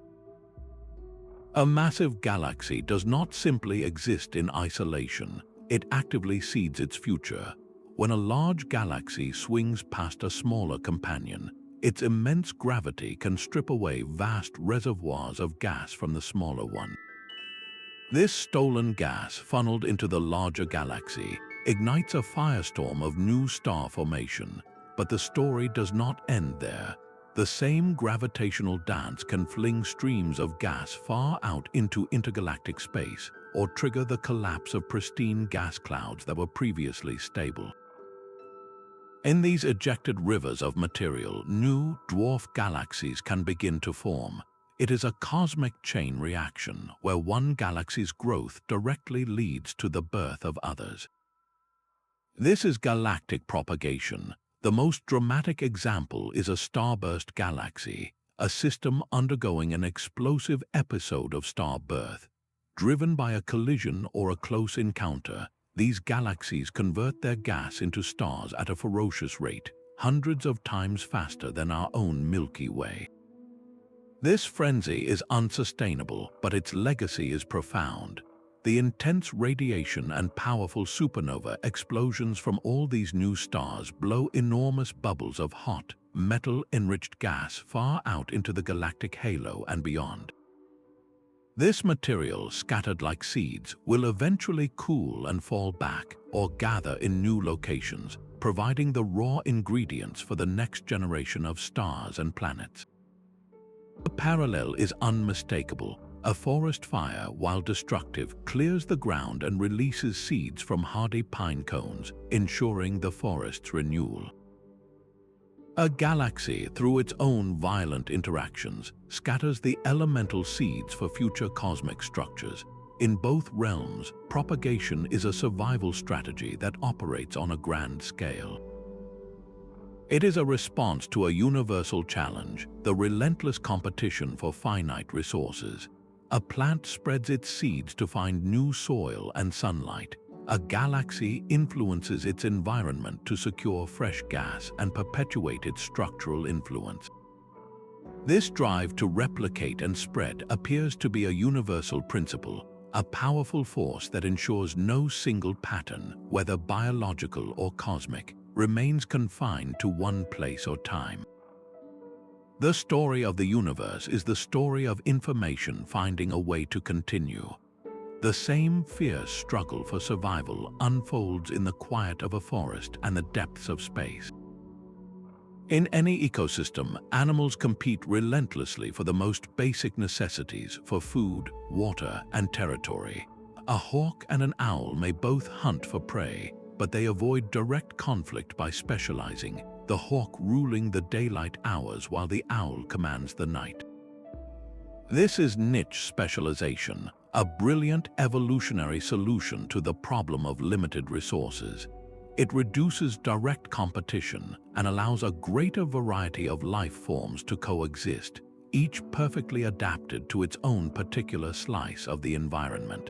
A massive galaxy does not simply exist in isolation, it actively seeds its future. When a large galaxy swings past a smaller companion, its immense gravity can strip away vast reservoirs of gas from the smaller one. This stolen gas, funneled into the larger galaxy, ignites a firestorm of new star formation. But the story does not end there. The same gravitational dance can fling streams of gas far out into intergalactic space, or trigger the collapse of pristine gas clouds that were previously stable. In these ejected rivers of material, new dwarf galaxies can begin to form. It is a cosmic chain reaction where one galaxy's growth directly leads to the birth of others. This is galactic propagation. The most dramatic example is a starburst galaxy, a system undergoing an explosive episode of star birth. Driven by a collision or a close encounter, these galaxies convert their gas into stars at a ferocious rate, hundreds of times faster than our own Milky Way. This frenzy is unsustainable, but its legacy is profound. The intense radiation and powerful supernova explosions from all these new stars blow enormous bubbles of hot, metal-enriched gas far out into the galactic halo and beyond. This material, scattered like seeds, will eventually cool and fall back or gather in new locations, providing the raw ingredients for the next generation of stars and planets. The parallel is unmistakable. A forest fire, while destructive, clears the ground and releases seeds from hardy pine cones, ensuring the forest's renewal. A galaxy, through its own violent interactions, scatters the elemental seeds for future cosmic structures. In both realms, propagation is a survival strategy that operates on a grand scale. It is a response to a universal challenge, the relentless competition for finite resources. A plant spreads its seeds to find new soil and sunlight. A galaxy influences its environment to secure fresh gas and perpetuate its structural influence. This drive to replicate and spread appears to be a universal principle, a powerful force that ensures no single pattern, whether biological or cosmic, remains confined to one place or time. The story of the universe is the story of information finding a way to continue. The same fierce struggle for survival unfolds in the quiet of a forest and the depths of space. In any ecosystem, animals compete relentlessly for the most basic necessities for food, water, and territory. A hawk and an owl may both hunt for prey, but they avoid direct conflict by specializing, the hawk ruling the daylight hours while the owl commands the night. This is niche specialization, a brilliant evolutionary solution to the problem of limited resources. It reduces direct competition and allows a greater variety of life forms to coexist, each perfectly adapted to its own particular slice of the environment.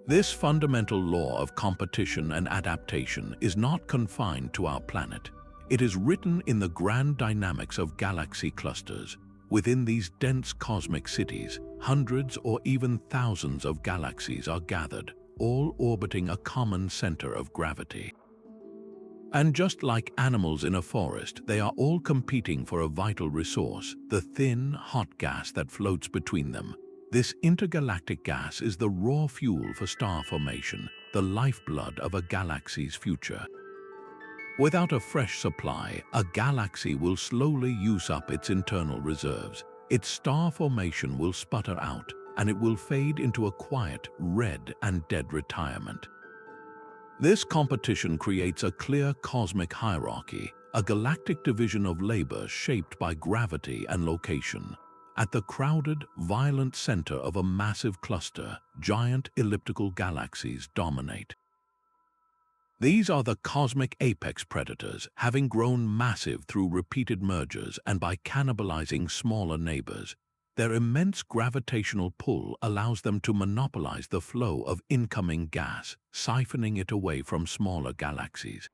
This fundamental law of competition and adaptation is not confined to our planet. It is written in the grand dynamics of galaxy clusters. Within these dense cosmic cities, hundreds or even thousands of galaxies are gathered, all orbiting a common center of gravity. And just like animals in a forest, they are all competing for a vital resource, the thin, hot gas that floats between them. This intergalactic gas is the raw fuel for star formation, the lifeblood of a galaxy's future. Without a fresh supply, a galaxy will slowly use up its internal reserves. Its star formation will sputter out, and it will fade into a quiet, red and dead retirement. This competition creates a clear cosmic hierarchy, a galactic division of labor shaped by gravity and location. At the crowded, violent center of a massive cluster, giant elliptical galaxies dominate. These are the cosmic apex predators, having grown massive through repeated mergers and by cannibalizing smaller neighbors. Their immense gravitational pull allows them to monopolize the flow of incoming gas, siphoning it away from smaller galaxies.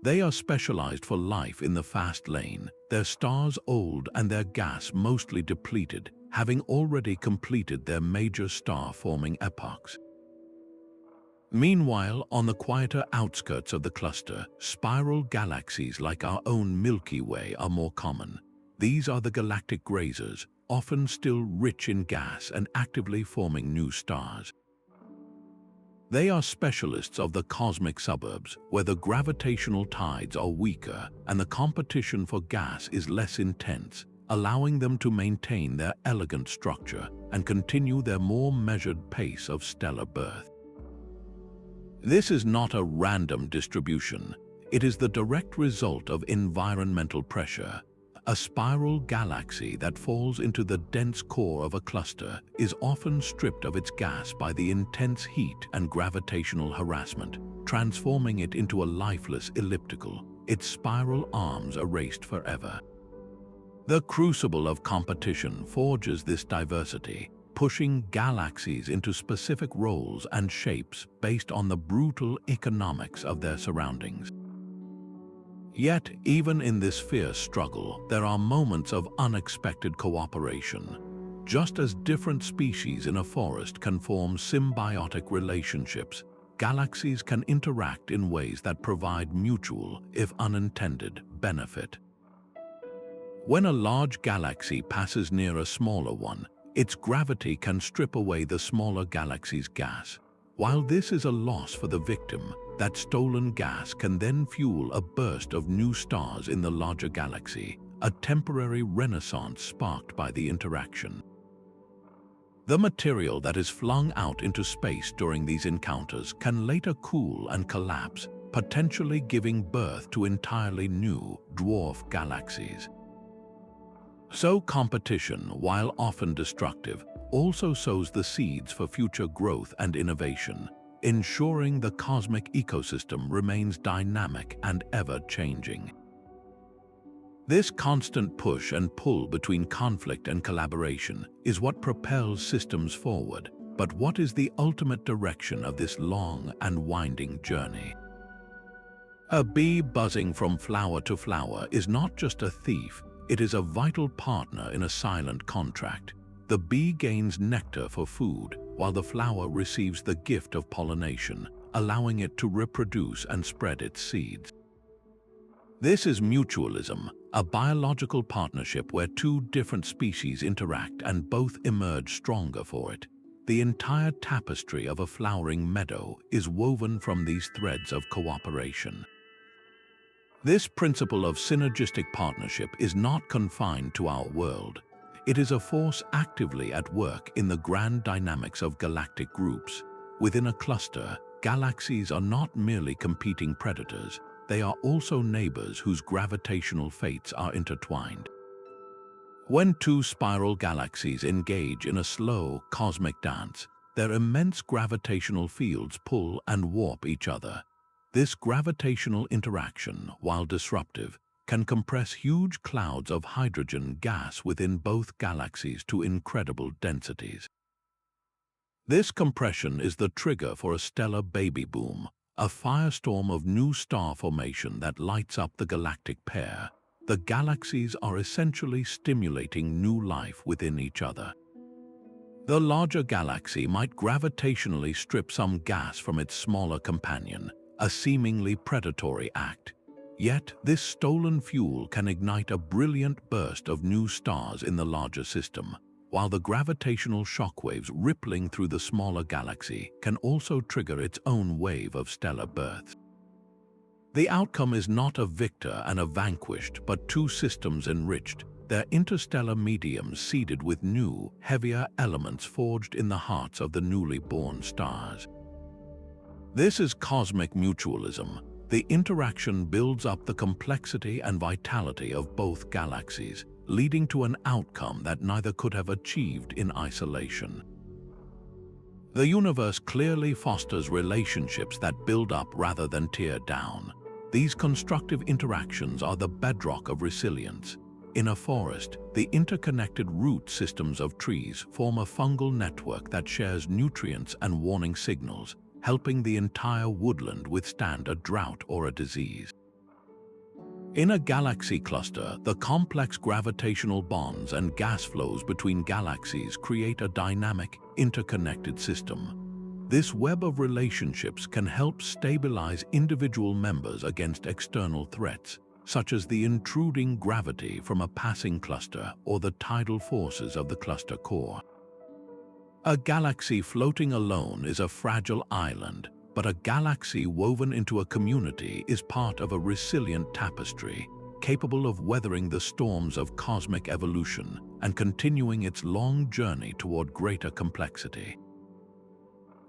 They are specialized for life in the fast lane, their stars old and their gas mostly depleted, having already completed their major star-forming epochs. Meanwhile, on the quieter outskirts of the cluster, spiral galaxies like our own Milky Way are more common. These are the galactic grazers, often still rich in gas and actively forming new stars. They are specialists of the cosmic suburbs, where the gravitational tides are weaker and the competition for gas is less intense, allowing them to maintain their elegant structure and continue their more measured pace of stellar birth. This is not a random distribution. It is the direct result of environmental pressure. A spiral galaxy that falls into the dense core of a cluster is often stripped of its gas by the intense heat and gravitational harassment, transforming it into a lifeless elliptical, its spiral arms erased forever. The crucible of competition forges this diversity, pushing galaxies into specific roles and shapes based on the brutal economics of their surroundings. Yet, even in this fierce struggle, there are moments of unexpected cooperation. Just as different species in a forest can form symbiotic relationships, galaxies can interact in ways that provide mutual, if unintended, benefit. When a large galaxy passes near a smaller one, its gravity can strip away the smaller galaxy's gas. While this is a loss for the victim, that stolen gas can then fuel a burst of new stars in the larger galaxy, a temporary renaissance sparked by the interaction. The material that is flung out into space during these encounters can later cool and collapse, potentially giving birth to entirely new dwarf galaxies. So competition, while often destructive, also sows the seeds for future growth and innovation, ensuring the cosmic ecosystem remains dynamic and ever-changing. This constant push and pull between conflict and collaboration is what propels systems forward. But what is the ultimate direction of this long and winding journey? A bee buzzing from flower to flower is not just a thief, it is a vital partner in a silent contract. The bee gains nectar for food, while the flower receives the gift of pollination, allowing it to reproduce and spread its seeds. This is mutualism, a biological partnership where two different species interact and both emerge stronger for it. The entire tapestry of a flowering meadow is woven from these threads of cooperation. This principle of synergistic partnership is not confined to our world. It is a force actively at work in the grand dynamics of galactic groups. Within a cluster, galaxies are not merely competing predators, they are also neighbors whose gravitational fates are intertwined. When two spiral galaxies engage in a slow cosmic dance, their immense gravitational fields pull and warp each other. This gravitational interaction, while disruptive, can compress huge clouds of hydrogen gas within both galaxies to incredible densities. This compression is the trigger for a stellar baby boom, a firestorm of new star formation that lights up the galactic pair. The galaxies are essentially stimulating new life within each other. The larger galaxy might gravitationally strip some gas from its smaller companion, a seemingly predatory act. Yet, this stolen fuel can ignite a brilliant burst of new stars in the larger system, while the gravitational shockwaves rippling through the smaller galaxy can also trigger its own wave of stellar births. The outcome is not a victor and a vanquished, but two systems enriched, their interstellar mediums seeded with new, heavier elements forged in the hearts of the newly born stars. This is cosmic mutualism. The interaction builds up the complexity and vitality of both galaxies, leading to an outcome that neither could have achieved in isolation. The universe clearly fosters relationships that build up rather than tear down. These constructive interactions are the bedrock of resilience. In a forest, the interconnected root systems of trees form a fungal network that shares nutrients and warning signals, helping the entire woodland withstand a drought or a disease. In a galaxy cluster, the complex gravitational bonds and gas flows between galaxies create a dynamic, interconnected system. This web of relationships can help stabilize individual members against external threats, such as the intruding gravity from a passing cluster or the tidal forces of the cluster core. A galaxy floating alone is a fragile island, but a galaxy woven into a community is part of a resilient tapestry, capable of weathering the storms of cosmic evolution and continuing its long journey toward greater complexity.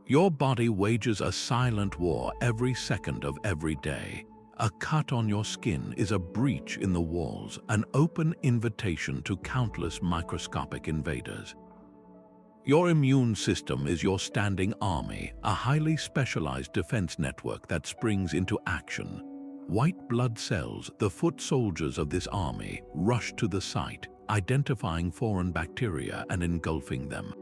Your body wages a silent war every second of every day. A cut on your skin is a breach in the walls, an open invitation to countless microscopic invaders. Your immune system is your standing army, a highly specialized defense network that springs into action. White blood cells, the foot soldiers of this army, rush to the site, identifying foreign bacteria and engulfing them.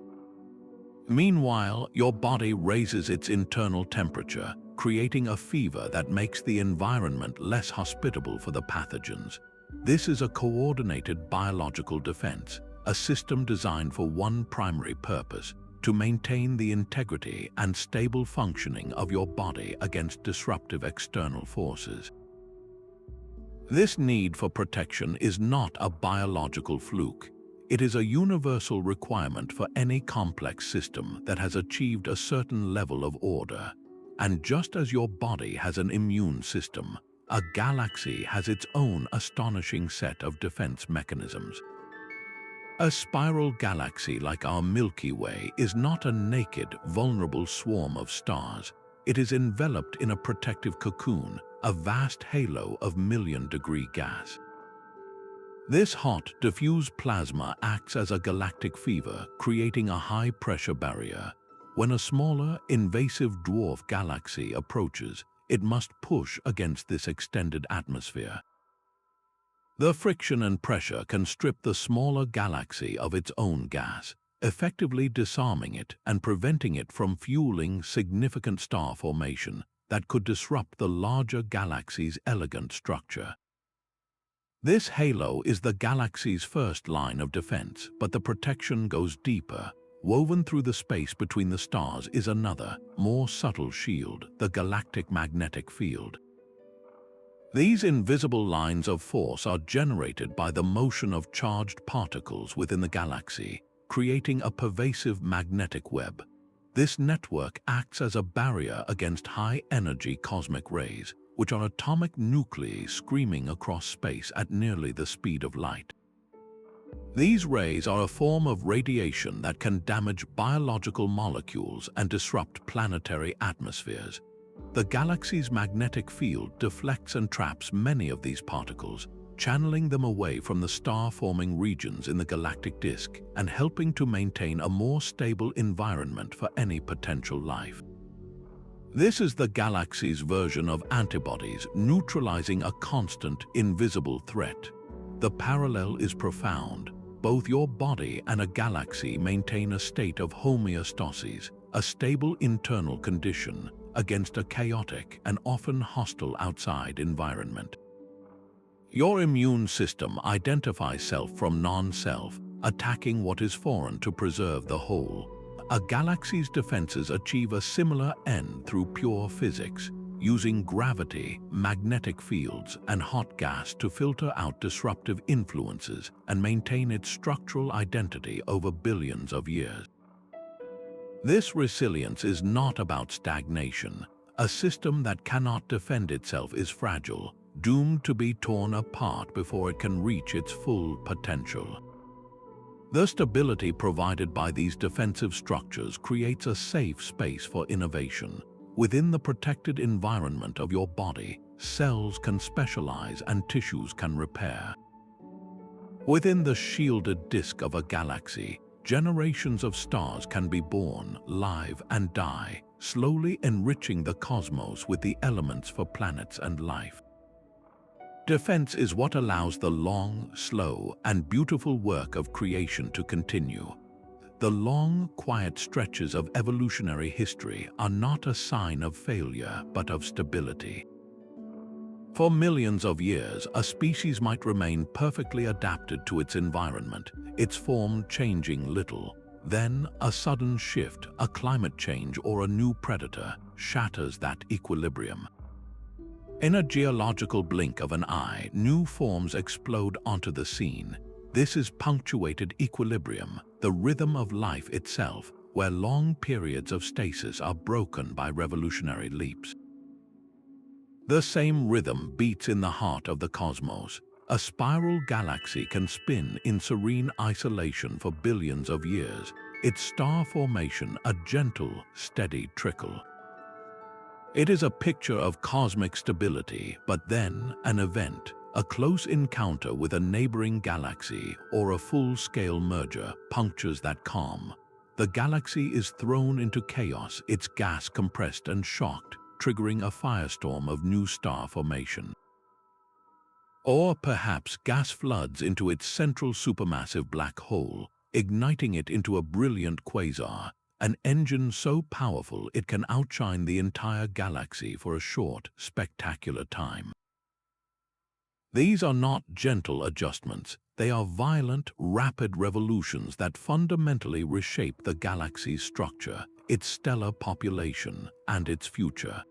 Meanwhile, your body raises its internal temperature, creating a fever that makes the environment less hospitable for the pathogens. This is a coordinated biological defense, a system designed for one primary purpose: to maintain the integrity and stable functioning of your body against disruptive external forces. This need for protection is not a biological fluke. It is a universal requirement for any complex system that has achieved a certain level of order. And just as your body has an immune system, a galaxy has its own astonishing set of defense mechanisms. A spiral galaxy like our Milky Way is not a naked, vulnerable swarm of stars. It is enveloped in a protective cocoon, a vast halo of million-degree gas. This hot, diffuse plasma acts as a galactic fever, creating a high-pressure barrier. When a smaller, invasive dwarf galaxy approaches, it must push against this extended atmosphere. The friction and pressure can strip the smaller galaxy of its own gas, effectively disarming it and preventing it from fueling significant star formation that could disrupt the larger galaxy's elegant structure. This halo is the galaxy's first line of defense, but the protection goes deeper. Woven through the space between the stars is another, more subtle shield, the galactic magnetic field. These invisible lines of force are generated by the motion of charged particles within the galaxy, creating a pervasive magnetic web. This network acts as a barrier against high-energy cosmic rays, which are atomic nuclei screaming across space at nearly the speed of light. These rays are a form of radiation that can damage biological molecules and disrupt planetary atmospheres. The galaxy's magnetic field deflects and traps many of these particles, channeling them away from the star-forming regions in the galactic disk and helping to maintain a more stable environment for any potential life. This is the galaxy's version of antibodies neutralizing a constant, invisible threat. The parallel is profound. Both your body and a galaxy maintain a state of homeostasis, a stable internal condition, against a chaotic and often hostile outside environment. Your immune system identifies self from non-self, attacking what is foreign to preserve the whole. A galaxy's defenses achieve a similar end through pure physics, using gravity, magnetic fields, and hot gas to filter out disruptive influences and maintain its structural identity over billions of years. This resilience is not about stagnation. A system that cannot defend itself is fragile, doomed to be torn apart before it can reach its full potential. The stability provided by these defensive structures creates a safe space for innovation. Within the protected environment of your body, cells can specialize and tissues can repair. Within the shielded disk of a galaxy, generations of stars can be born, live, and die, slowly enriching the cosmos with the elements for planets and life. Defense is what allows the long, slow, and beautiful work of creation to continue. The long, quiet stretches of evolutionary history are not a sign of failure, but of stability. For millions of years, a species might remain perfectly adapted to its environment, its form changing little. Then, a sudden shift, a climate change, or a new predator shatters that equilibrium. In a geological blink of an eye, new forms explode onto the scene. This is punctuated equilibrium, the rhythm of life itself, where long periods of stasis are broken by revolutionary leaps. The same rhythm beats in the heart of the cosmos. A spiral galaxy can spin in serene isolation for billions of years, its star formation a gentle, steady trickle. It is a picture of cosmic stability, but then an event, a close encounter with a neighboring galaxy or a full-scale merger punctures that calm. The galaxy is thrown into chaos, its gas compressed and shocked, triggering a firestorm of new star formation. Or perhaps gas floods into its central supermassive black hole, igniting it into a brilliant quasar, an engine so powerful it can outshine the entire galaxy for a short, spectacular time. These are not gentle adjustments, they are violent, rapid revolutions that fundamentally reshape the galaxy's structure, its stellar population, and its future.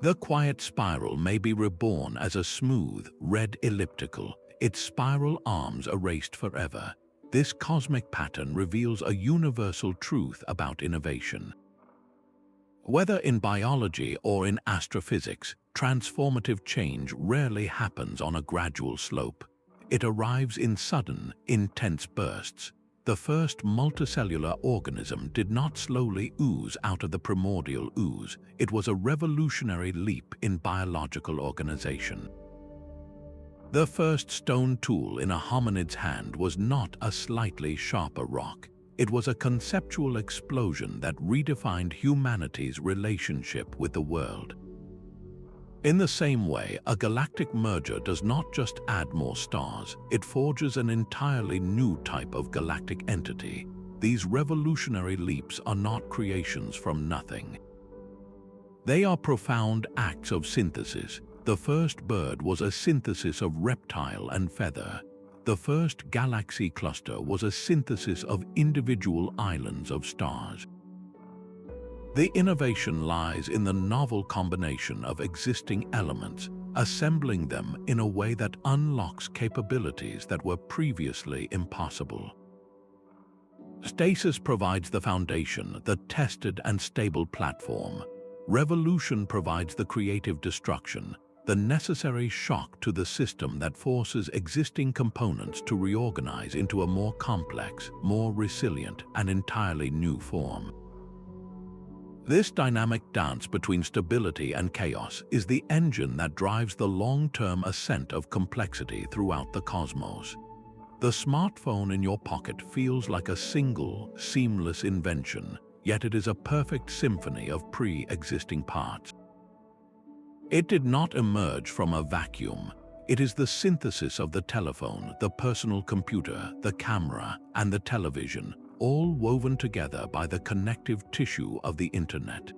The quiet spiral may be reborn as a smooth, red elliptical, its spiral arms erased forever. This cosmic pattern reveals a universal truth about innovation. Whether in biology or in astrophysics, transformative change rarely happens on a gradual slope. It arrives in sudden, intense bursts. The first multicellular organism did not slowly ooze out of the primordial ooze. It was a revolutionary leap in biological organization. The first stone tool in a hominid's hand was not a slightly sharper rock. It was a conceptual explosion that redefined humanity's relationship with the world. In the same way, a galactic merger does not just add more stars, it forges an entirely new type of galactic entity. These revolutionary leaps are not creations from nothing. They are profound acts of synthesis. The first bird was a synthesis of reptile and feather. The first galaxy cluster was a synthesis of individual islands of stars. The innovation lies in the novel combination of existing elements, assembling them in a way that unlocks capabilities that were previously impossible. Stasis provides the foundation, the tested and stable platform. Revolution provides the creative destruction, the necessary shock to the system that forces existing components to reorganize into a more complex, more resilient, and entirely new form. This dynamic dance between stability and chaos is the engine that drives the long-term ascent of complexity throughout the cosmos. The smartphone in your pocket feels like a single, seamless invention, yet it is a perfect symphony of pre-existing parts. It did not emerge from a vacuum. It is the synthesis of the telephone, the personal computer, the camera, and the television, all woven together by the connective tissue of the internet.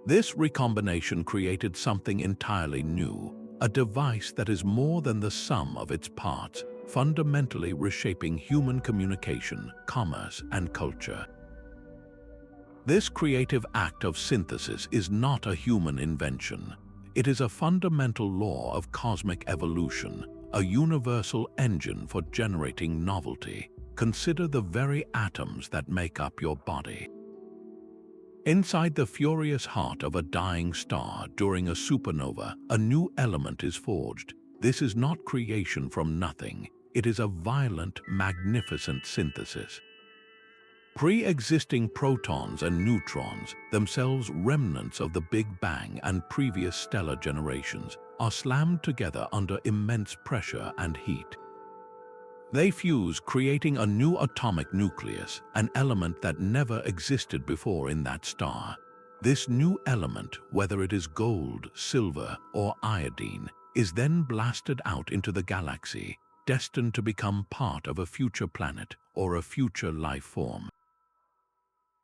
This recombination created something entirely new, a device that is more than the sum of its parts, fundamentally reshaping human communication, commerce, and culture. This creative act of synthesis is not a human invention. It is a fundamental law of cosmic evolution, a universal engine for generating novelty. Consider the very atoms that make up your body. Inside the furious heart of a dying star during a supernova, a new element is forged. This is not creation from nothing. It is a violent, magnificent synthesis. Pre-existing protons and neutrons, themselves remnants of the Big Bang and previous stellar generations, are slammed together under immense pressure and heat. They fuse, creating a new atomic nucleus, an element that never existed before in that star. This new element, whether it is gold, silver, or iodine, is then blasted out into the galaxy, destined to become part of a future planet or a future life form.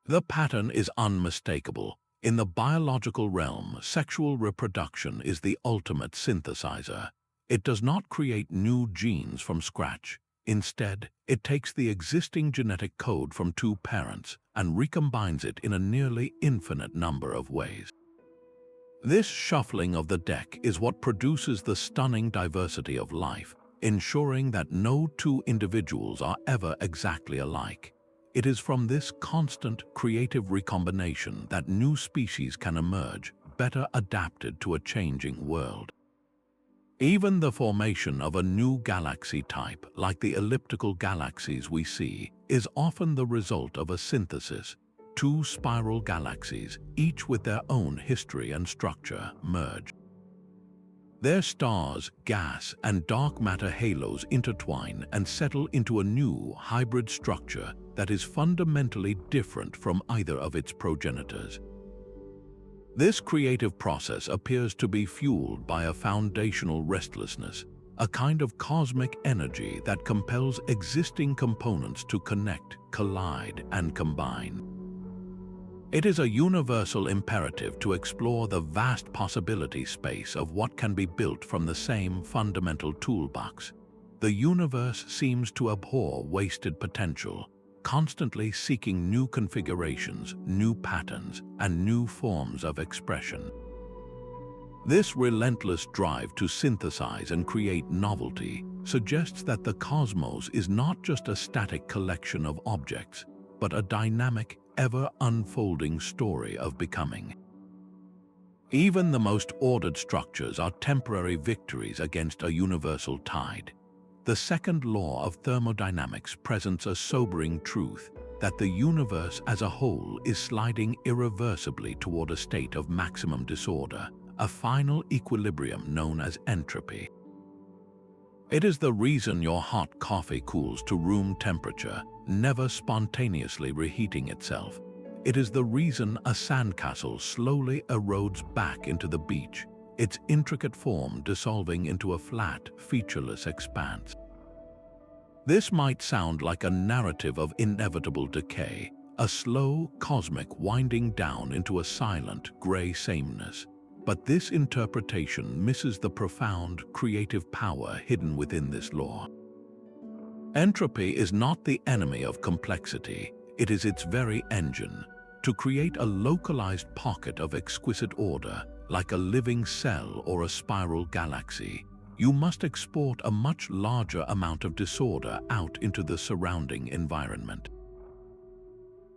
The pattern is unmistakable. In the biological realm, sexual reproduction is the ultimate synthesizer. It does not create new genes from scratch. Instead, it takes the existing genetic code from two parents and recombines it in a nearly infinite number of ways. This shuffling of the deck is what produces the stunning diversity of life, ensuring that no two individuals are ever exactly alike. It is from this constant creative recombination that new species can emerge, better adapted to a changing world. Even the formation of a new galaxy type, like the elliptical galaxies we see, is often the result of a synthesis. Two spiral galaxies, each with their own history and structure, merge. Their stars, gas, and dark matter halos intertwine and settle into a new hybrid structure that is fundamentally different from either of its progenitors. This creative process appears to be fueled by a foundational restlessness, a kind of cosmic energy that compels existing components to connect, collide, and combine. It is a universal imperative to explore the vast possibility space of what can be built from the same fundamental toolbox. The universe seems to abhor wasted potential, constantly seeking new configurations, new patterns, and new forms of expression. This relentless drive to synthesize and create novelty suggests that the cosmos is not just a static collection of objects, but a dynamic, ever-unfolding story of becoming. Even the most ordered structures are temporary victories against a universal tide. The second law of thermodynamics presents a sobering truth that the universe as a whole is sliding irreversibly toward a state of maximum disorder, a final equilibrium known as entropy. It is the reason your hot coffee cools to room temperature, never spontaneously reheating itself. It is the reason a sandcastle slowly erodes back into the beach, its intricate form dissolving into a flat, featureless expanse. This might sound like a narrative of inevitable decay, a slow, cosmic winding down into a silent, gray sameness. But this interpretation misses the profound, creative power hidden within this law. Entropy is not the enemy of complexity, it is its very engine. To create a localized pocket of exquisite order, like a living cell or a spiral galaxy, you must export a much larger amount of disorder out into the surrounding environment.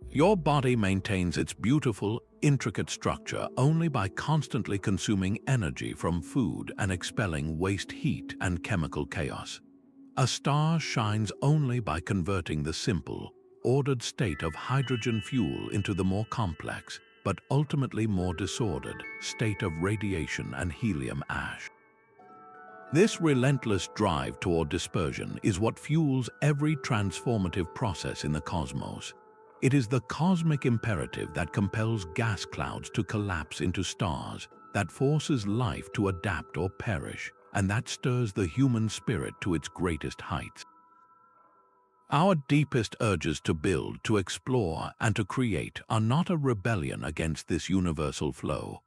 Your body maintains its beautiful, intricate structure only by constantly consuming energy from food and expelling waste heat and chemical chaos. A star shines only by converting the simple, ordered state of hydrogen fuel into the more complex, but ultimately more disordered, state of radiation and helium ash. This relentless drive toward dispersion is what fuels every transformative process in the cosmos. It is the cosmic imperative that compels gas clouds to collapse into stars, that forces life to adapt or perish, and that stirs the human spirit to its greatest heights. Our deepest urges to build, to explore, and to create are not a rebellion against this universal flow.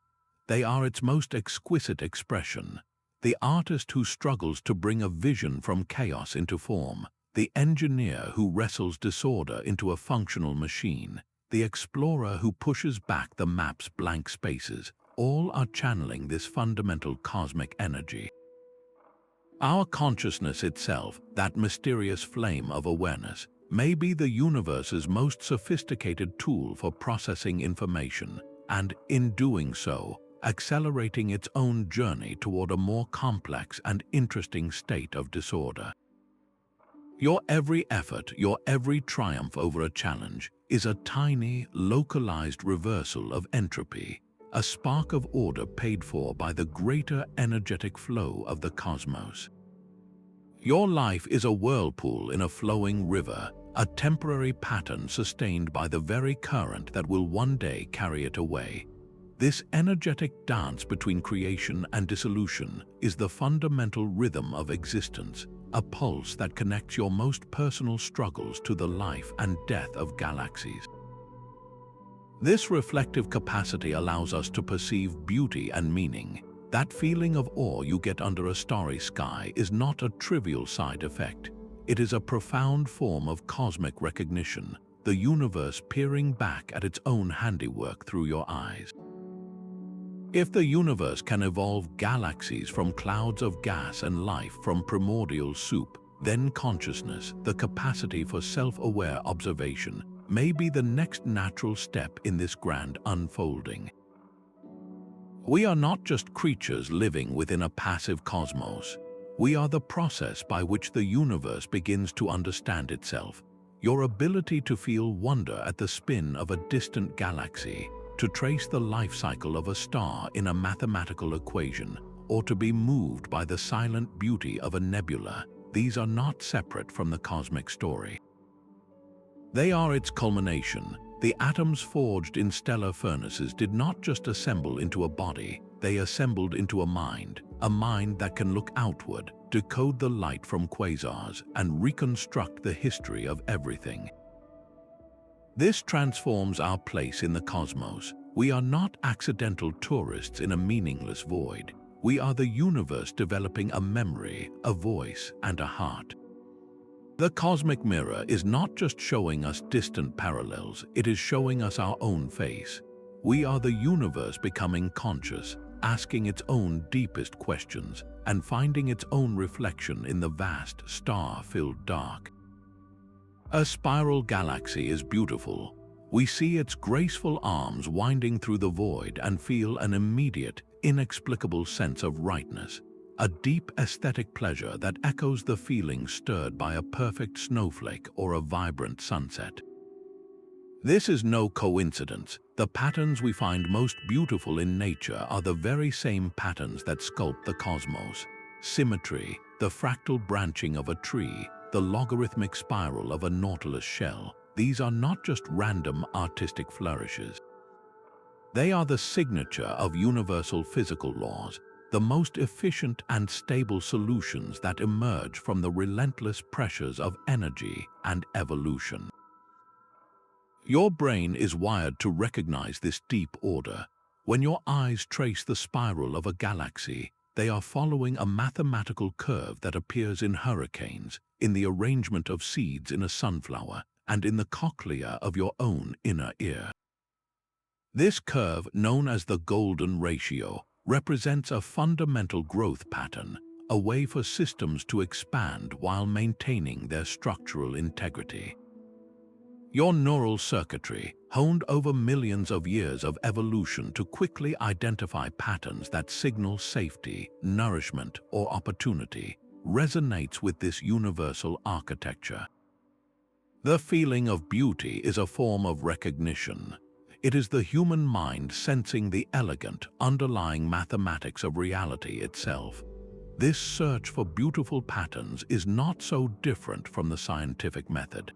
They are its most exquisite expression. The artist who struggles to bring a vision from chaos into form, the engineer who wrestles disorder into a functional machine, the explorer who pushes back the map's blank spaces, all are channeling this fundamental cosmic energy. Our consciousness itself, that mysterious flame of awareness, may be the universe's most sophisticated tool for processing information, and in doing so, accelerating its own journey toward a more complex and interesting state of disorder. Your every effort, your every triumph over a challenge, is a tiny, localized reversal of entropy, a spark of order paid for by the greater energetic flow of the cosmos. Your life is a whirlpool in a flowing river, a temporary pattern sustained by the very current that will one day carry it away. This energetic dance between creation and dissolution is the fundamental rhythm of existence, a pulse that connects your most personal struggles to the life and death of galaxies. This reflective capacity allows us to perceive beauty and meaning. That feeling of awe you get under a starry sky is not a trivial side effect. It is a profound form of cosmic recognition, the universe peering back at its own handiwork through your eyes. If the universe can evolve galaxies from clouds of gas and life from primordial soup, then consciousness, the capacity for self-aware observation, may be the next natural step in this grand unfolding. We are not just creatures living within a passive cosmos. We are the process by which the universe begins to understand itself. Your ability to feel wonder at the spin of a distant galaxy, to trace the life cycle of a star in a mathematical equation, or to be moved by the silent beauty of a nebula, these are not separate from the cosmic story. They are its culmination. The atoms forged in stellar furnaces did not just assemble into a body, they assembled into a mind that can look outward, decode the light from quasars, and reconstruct the history of everything. This transforms our place in the cosmos. We are not accidental tourists in a meaningless void. We are the universe developing a memory, a voice, and a heart. The cosmic mirror is not just showing us distant parallels, it is showing us our own face. We are the universe becoming conscious, asking its own deepest questions, and finding its own reflection in the vast, star-filled dark. A spiral galaxy is beautiful. We see its graceful arms winding through the void and feel an immediate, inexplicable sense of rightness, a deep aesthetic pleasure that echoes the feeling stirred by a perfect snowflake or a vibrant sunset. This is no coincidence. The patterns we find most beautiful in nature are the very same patterns that sculpt the cosmos. Symmetry, the fractal branching of a tree, the logarithmic spiral of a nautilus shell, these are not just random artistic flourishes. They are the signature of universal physical laws, the most efficient and stable solutions that emerge from the relentless pressures of energy and evolution. Your brain is wired to recognize this deep order. When your eyes trace the spiral of a galaxy, they are following a mathematical curve that appears in hurricanes, in the arrangement of seeds in a sunflower, and in the cochlea of your own inner ear. This curve, known as the golden ratio, represents a fundamental growth pattern, a way for systems to expand while maintaining their structural integrity. Your neural circuitry, honed over millions of years of evolution to quickly identify patterns that signal safety, nourishment, or opportunity, resonates with this universal architecture. The feeling of beauty is a form of recognition. It is the human mind sensing the elegant, underlying mathematics of reality itself. This search for beautiful patterns is not so different from the scientific method.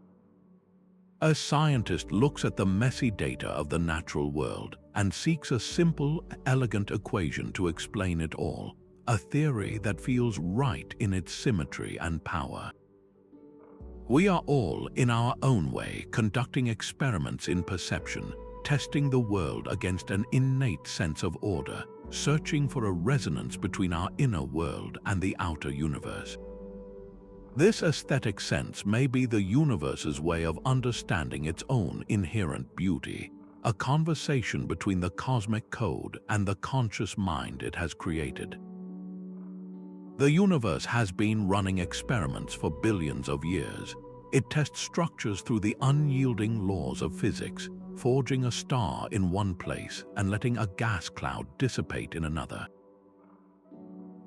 A scientist looks at the messy data of the natural world and seeks a simple, elegant equation to explain it all, a theory that feels right in its symmetry and power. We are all, in our own way, conducting experiments in perception, testing the world against an innate sense of order, searching for a resonance between our inner world and the outer universe. This aesthetic sense may be the universe's way of understanding its own inherent beauty, a conversation between the cosmic code and the conscious mind it has created. The universe has been running experiments for billions of years. It tests structures through the unyielding laws of physics, forging a star in one place and letting a gas cloud dissipate in another.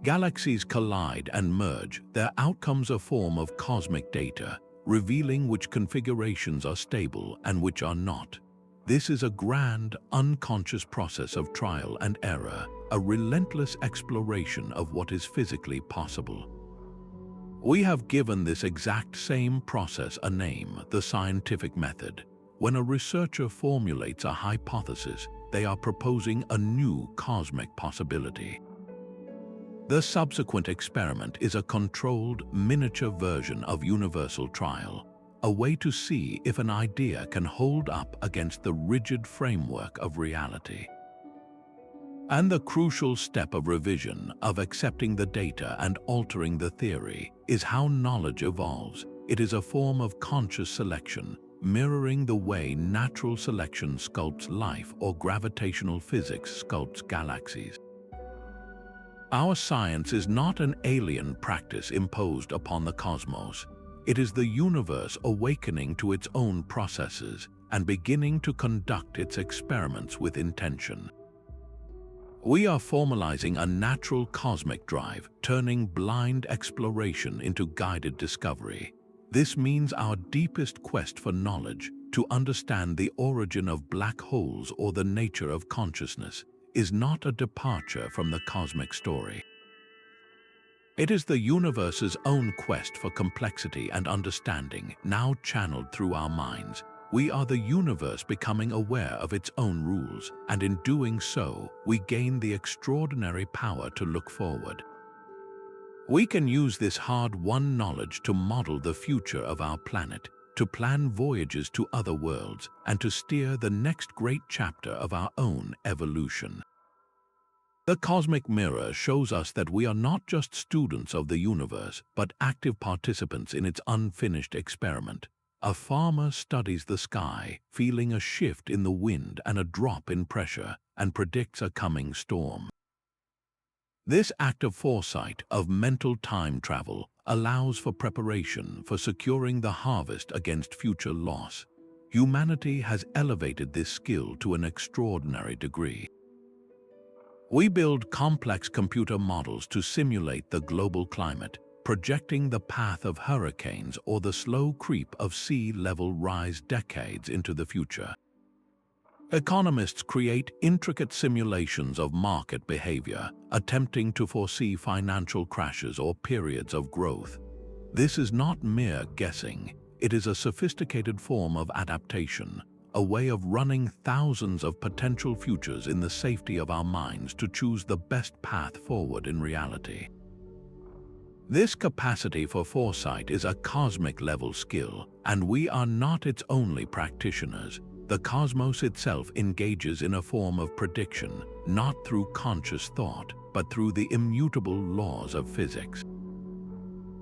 Galaxies collide and merge, their outcomes a form of cosmic data, revealing which configurations are stable and which are not. This is a grand, unconscious process of trial and error, a relentless exploration of what is physically possible. We have given this exact same process a name, the scientific method. When a researcher formulates a hypothesis, they are proposing a new cosmic possibility. The subsequent experiment is a controlled, miniature version of universal trial, a way to see if an idea can hold up against the rigid framework of reality. And the crucial step of revision, of accepting the data and altering the theory, is how knowledge evolves. It is a form of conscious selection, mirroring the way natural selection sculpts life or gravitational physics sculpts galaxies. Our science is not an alien practice imposed upon the cosmos. It is the universe awakening to its own processes and beginning to conduct its experiments with intention. We are formalizing a natural cosmic drive, turning blind exploration into guided discovery. This means our deepest quest for knowledge, to understand the origin of black holes or the nature of consciousness, is not a departure from the cosmic story. It is the universe's own quest for complexity and understanding, now channeled through our minds. We are the universe becoming aware of its own rules, and in doing so, we gain the extraordinary power to look forward. We can use this hard-won knowledge to model the future of our planet, to plan voyages to other worlds, and to steer the next great chapter of our own evolution. The cosmic mirror shows us that we are not just students of the universe, but active participants in its unfinished experiment. A farmer studies the sky, feeling a shift in the wind and a drop in pressure, and predicts a coming storm. This act of foresight, of mental time travel, allows for preparation for securing the harvest against future loss. Humanity has elevated this skill to an extraordinary degree. We build complex computer models to simulate the global climate, projecting the path of hurricanes or the slow creep of sea level rise decades into the future. Economists create intricate simulations of market behavior, attempting to foresee financial crashes or periods of growth. This is not mere guessing, it is a sophisticated form of adaptation, a way of running thousands of potential futures in the safety of our minds to choose the best path forward in reality. This capacity for foresight is a cosmic-level skill, and we are not its only practitioners. The cosmos itself engages in a form of prediction, not through conscious thought, but through the immutable laws of physics.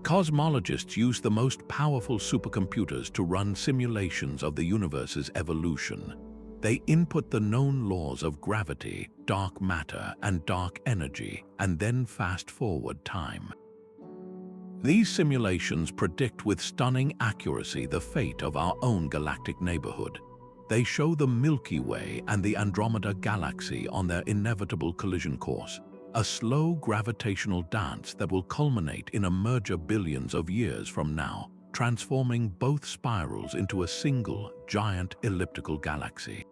Cosmologists use the most powerful supercomputers to run simulations of the universe's evolution. They input the known laws of gravity, dark matter, and dark energy, and then fast-forward time. These simulations predict with stunning accuracy the fate of our own galactic neighborhood. They show the Milky Way and the Andromeda Galaxy on their inevitable collision course, a slow gravitational dance that will culminate in a merger billions of years from now, transforming both spirals into a single, giant elliptical galaxy.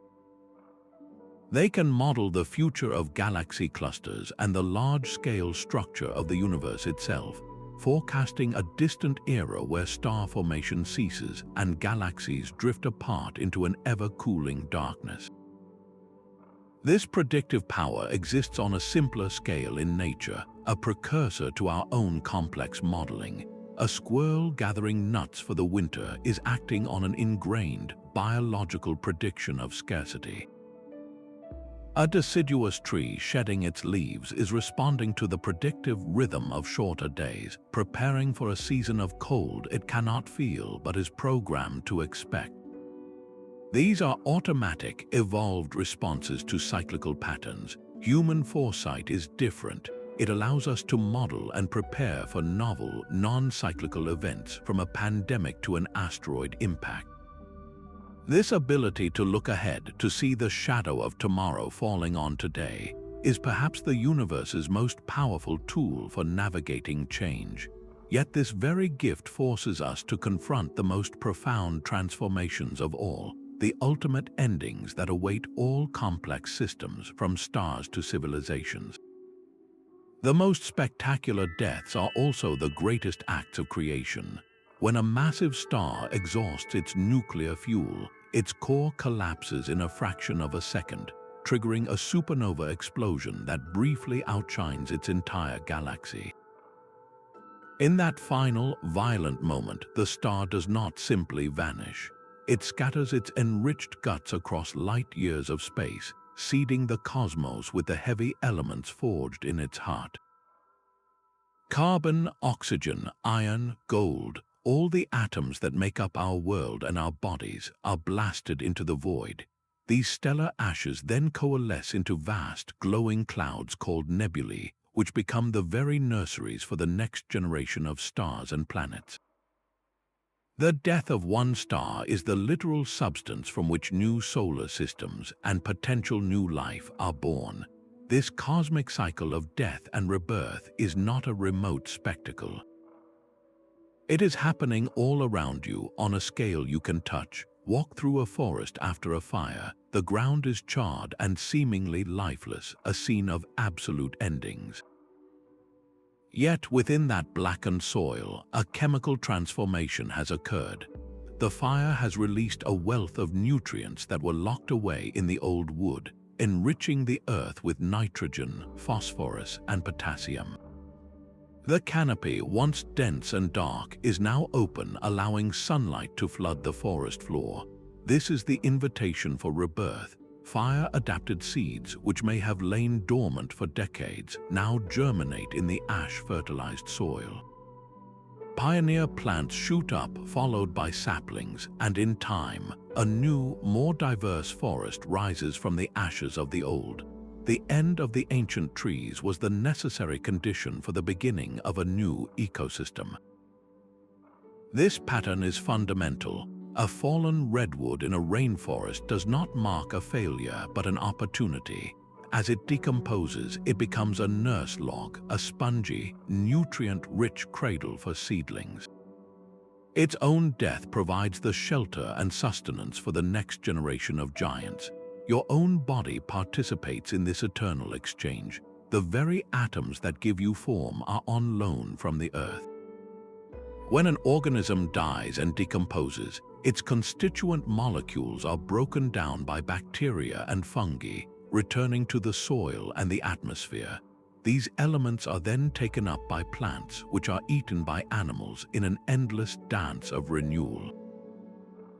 They can model the future of galaxy clusters and the large-scale structure of the universe itself, forecasting a distant era where star formation ceases and galaxies drift apart into an ever-cooling darkness. This predictive power exists on a simpler scale in nature, a precursor to our own complex modeling. A squirrel gathering nuts for the winter is acting on an ingrained, biological prediction of scarcity. A deciduous tree shedding its leaves is responding to the predictive rhythm of shorter days, preparing for a season of cold it cannot feel but is programmed to expect. These are automatic, evolved responses to cyclical patterns. Human foresight is different. It allows us to model and prepare for novel, non-cyclical events, from a pandemic to an asteroid impact. This ability to look ahead, to see the shadow of tomorrow falling on today, is perhaps the universe's most powerful tool for navigating change. Yet this very gift forces us to confront the most profound transformations of all, the ultimate endings that await all complex systems, from stars to civilizations. The most spectacular deaths are also the greatest acts of creation. When a massive star exhausts its nuclear fuel, its core collapses in a fraction of a second, triggering a supernova explosion that briefly outshines its entire galaxy. In that final, violent moment, the star does not simply vanish. It scatters its enriched guts across light years of space, seeding the cosmos with the heavy elements forged in its heart. Carbon, oxygen, iron, gold, all the atoms that make up our world and our bodies are blasted into the void. These stellar ashes then coalesce into vast, glowing clouds called nebulae, which become the very nurseries for the next generation of stars and planets. The death of one star is the literal substance from which new solar systems and potential new life are born. This cosmic cycle of death and rebirth is not a remote spectacle. It is happening all around you on a scale you can touch. Walk through a forest after a fire. The ground is charred and seemingly lifeless, a scene of absolute endings. Yet within that blackened soil, a chemical transformation has occurred. The fire has released a wealth of nutrients that were locked away in the old wood, enriching the earth with nitrogen, phosphorus, and potassium. The canopy, once dense and dark, is now open, allowing sunlight to flood the forest floor. This is the invitation for rebirth. Fire-adapted seeds, which may have lain dormant for decades, now germinate in the ash-fertilized soil. Pioneer plants shoot up, followed by saplings, and in time, a new, more diverse forest rises from the ashes of the old. The end of the ancient trees was the necessary condition for the beginning of a new ecosystem. This pattern is fundamental. A fallen redwood in a rainforest does not mark a failure but an opportunity. As it decomposes, it becomes a nurse log, a spongy, nutrient-rich cradle for seedlings. Its own death provides the shelter and sustenance for the next generation of giants. Your own body participates in this eternal exchange. The very atoms that give you form are on loan from the earth. When an organism dies and decomposes, its constituent molecules are broken down by bacteria and fungi, returning to the soil and the atmosphere. These elements are then taken up by plants, which are eaten by animals in an endless dance of renewal.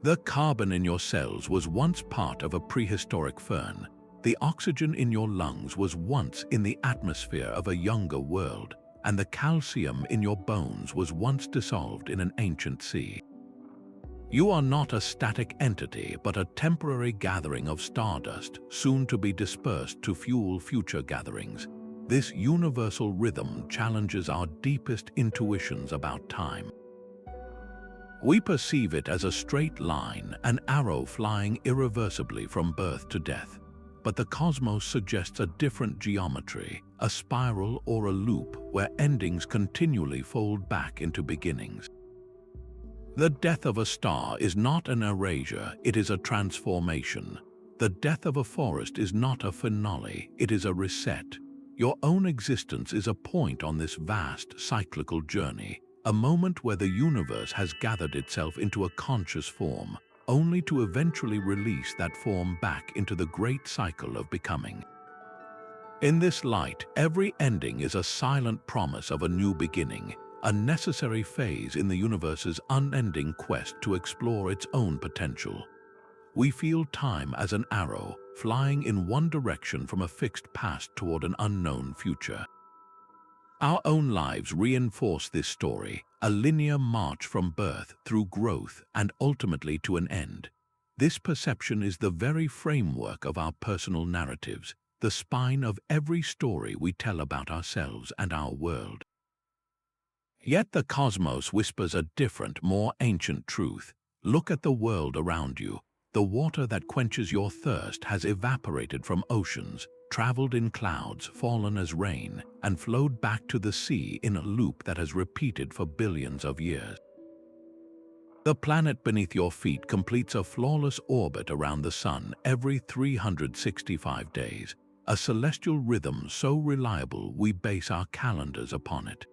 The carbon in your cells was once part of a prehistoric fern. The oxygen in your lungs was once in the atmosphere of a younger world, and the calcium in your bones was once dissolved in an ancient sea. You are not a static entity, but a temporary gathering of stardust, soon to be dispersed to fuel future gatherings. This universal rhythm challenges our deepest intuitions about time. We perceive it as a straight line, an arrow flying irreversibly from birth to death. But the cosmos suggests a different geometry, a spiral or a loop where endings continually fold back into beginnings. The death of a star is not an erasure, it is a transformation. The death of a forest is not a finale, it is a reset. Your own existence is a point on this vast, cyclical journey, a moment where the universe has gathered itself into a conscious form, only to eventually release that form back into the great cycle of becoming. In this light, every ending is a silent promise of a new beginning, a necessary phase in the universe's unending quest to explore its own potential. We feel time as an arrow, flying in one direction from a fixed past toward an unknown future. Our own lives reinforce this story, a linear march from birth through growth and ultimately to an end. This perception is the very framework of our personal narratives, the spine of every story we tell about ourselves and our world. Yet the cosmos whispers a different, more ancient truth. Look at the world around you. The water that quenches your thirst has evaporated from oceans, traveled in clouds, fallen as rain, and flowed back to the sea in a loop that has repeated for billions of years. The planet beneath your feet completes a flawless orbit around the sun every 365 days, a celestial rhythm so reliable we base our calendars upon it.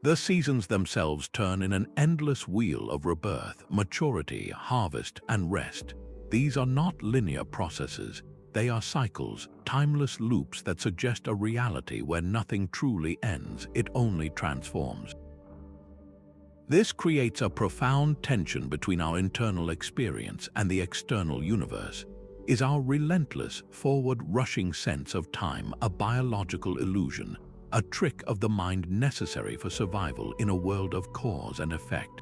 The seasons themselves turn in an endless wheel of rebirth, maturity, harvest, and rest. These are not linear processes. They are cycles, timeless loops that suggest a reality where nothing truly ends, it only transforms. This creates a profound tension between our internal experience and the external universe. Is our relentless, forward-rushing sense of time a biological illusion, a trick of the mind necessary for survival in a world of cause and effect?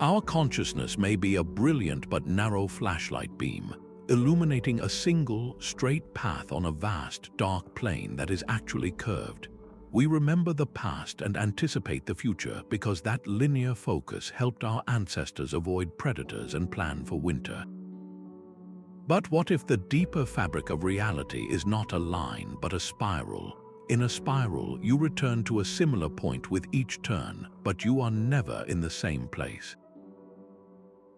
Our consciousness may be a brilliant but narrow flashlight beam, illuminating a single, straight path on a vast, dark plane that is actually curved. We remember the past and anticipate the future because that linear focus helped our ancestors avoid predators and plan for winter. But what if the deeper fabric of reality is not a line but a spiral? In a spiral, you return to a similar point with each turn, but you are never in the same place.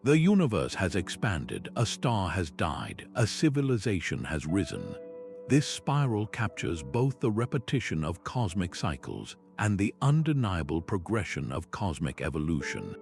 The universe has expanded, a star has died, a civilization has risen. This spiral captures both the repetition of cosmic cycles and the undeniable progression of cosmic evolution.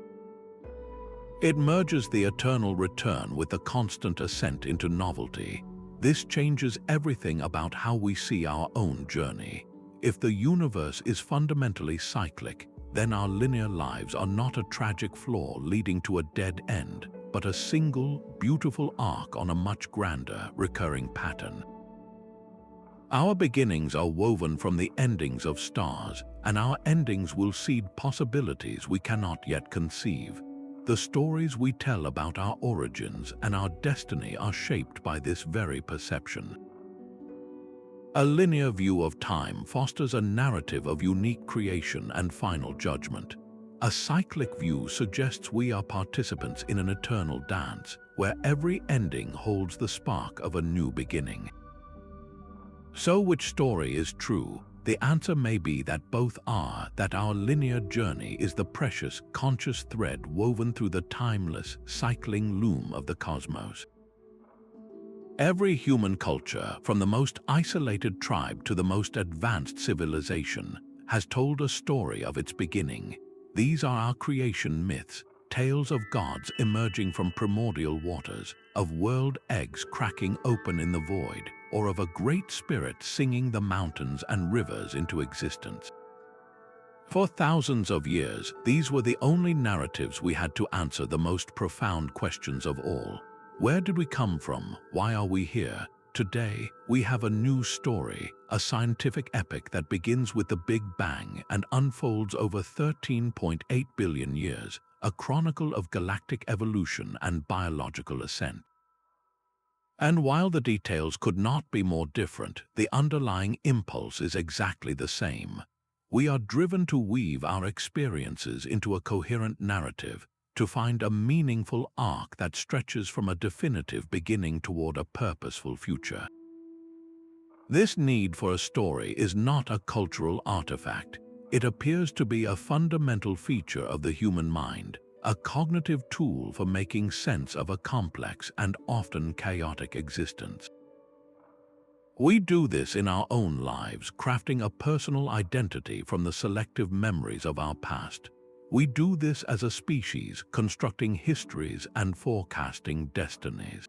It merges the eternal return with the constant ascent into novelty. This changes everything about how we see our own journey. If the universe is fundamentally cyclic, then our linear lives are not a tragic flaw leading to a dead end, but a single, beautiful arc on a much grander, recurring pattern. Our beginnings are woven from the endings of stars, and our endings will seed possibilities we cannot yet conceive. The stories we tell about our origins and our destiny are shaped by this very perception. A linear view of time fosters a narrative of unique creation and final judgment. A cyclic view suggests we are participants in an eternal dance, where every ending holds the spark of a new beginning. So which story is true? The answer may be that both are, that our linear journey is the precious, conscious thread woven through the timeless, cycling loom of the cosmos. Every human culture, from the most isolated tribe to the most advanced civilization, has told a story of its beginning. These are our creation myths, tales of gods emerging from primordial waters, of world eggs cracking open in the void, or of a great spirit singing the mountains and rivers into existence. For thousands of years, these were the only narratives we had to answer the most profound questions of all. Where did we come from? Why are we here? Today, we have a new story, a scientific epic that begins with the Big Bang and unfolds over 13.8 billion years, a chronicle of galactic evolution and biological ascent. And while the details could not be more different, the underlying impulse is exactly the same. We are driven to weave our experiences into a coherent narrative, to find a meaningful arc that stretches from a definitive beginning toward a purposeful future. This need for a story is not a cultural artifact. It appears to be a fundamental feature of the human mind, a cognitive tool for making sense of a complex and often chaotic existence. We do this in our own lives, crafting a personal identity from the selective memories of our past. We do this as a species, constructing histories and forecasting destinies.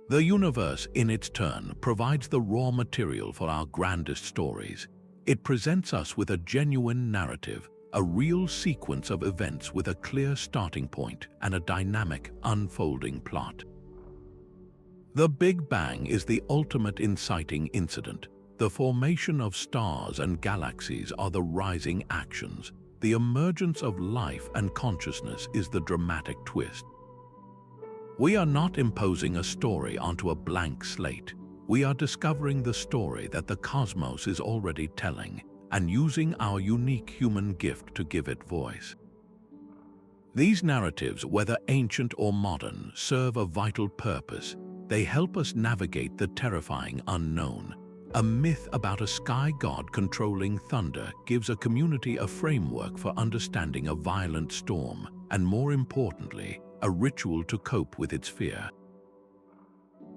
The universe, in its turn, provides the raw material for our grandest stories. It presents us with a genuine narrative, a real sequence of events with a clear starting point and a dynamic, unfolding plot. The Big Bang is the ultimate inciting incident. The formation of stars and galaxies are the rising actions. The emergence of life and consciousness is the dramatic twist. We are not imposing a story onto a blank slate. We are discovering the story that the cosmos is already telling, and using our unique human gift to give it voice. These narratives, whether ancient or modern, serve a vital purpose. They help us navigate the terrifying unknown. A myth about a sky god controlling thunder gives a community a framework for understanding a violent storm, and more importantly, a ritual to cope with its fear.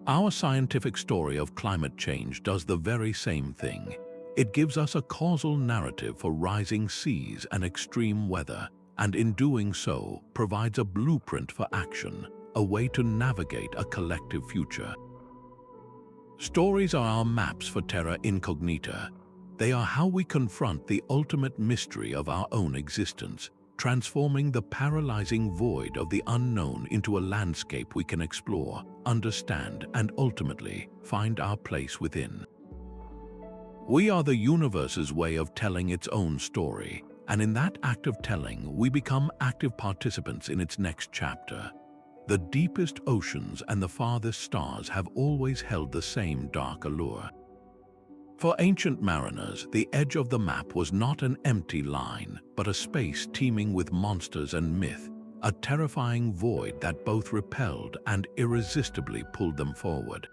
Our scientific story of climate change does the very same thing. It gives us a causal narrative for rising seas and extreme weather, and in doing so, provides a blueprint for action, a way to navigate a collective future. Stories are our maps for terra incognita. They are how we confront the ultimate mystery of our own existence, transforming the paralyzing void of the unknown into a landscape we can explore, understand, and ultimately find our place within. We are the universe's way of telling its own story, and in that act of telling, we become active participants in its next chapter. The deepest oceans and the farthest stars have always held the same dark allure. For ancient mariners, the edge of the map was not an empty line, but a space teeming with monsters and myth, a terrifying void that both repelled and irresistibly pulled them forward.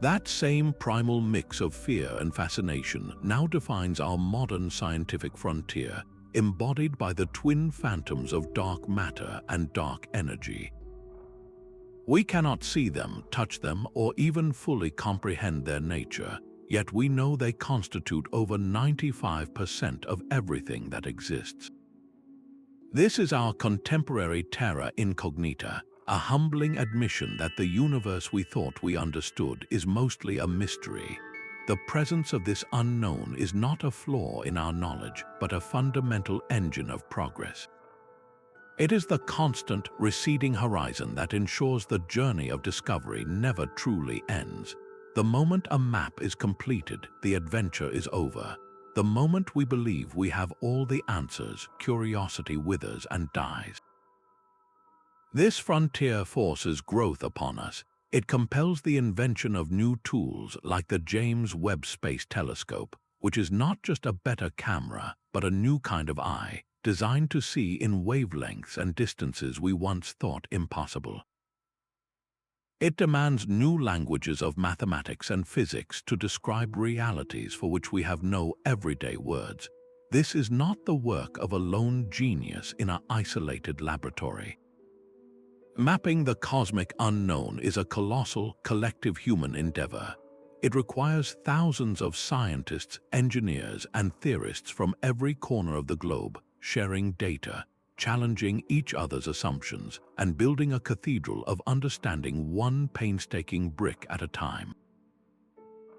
That same primal mix of fear and fascination now defines our modern scientific frontier, embodied by the twin phantoms of dark matter and dark energy. We cannot see them, touch them, or even fully comprehend their nature, yet we know they constitute over 95% of everything that exists. This is our contemporary terra incognita, a humbling admission that the universe we thought we understood is mostly a mystery. The presence of this unknown is not a flaw in our knowledge, but a fundamental engine of progress. It is the constant, receding horizon that ensures the journey of discovery never truly ends. The moment a map is completed, the adventure is over. The moment we believe we have all the answers, curiosity withers and dies. This frontier forces growth upon us. It compels the invention of new tools like the James Webb Space Telescope, which is not just a better camera, but a new kind of eye, designed to see in wavelengths and distances we once thought impossible. It demands new languages of mathematics and physics to describe realities for which we have no everyday words. This is not the work of a lone genius in an isolated laboratory. Mapping the cosmic unknown is a colossal, collective human endeavor. It requires thousands of scientists, engineers, and theorists from every corner of the globe, sharing data, challenging each other's assumptions, and building a cathedral of understanding one painstaking brick at a time.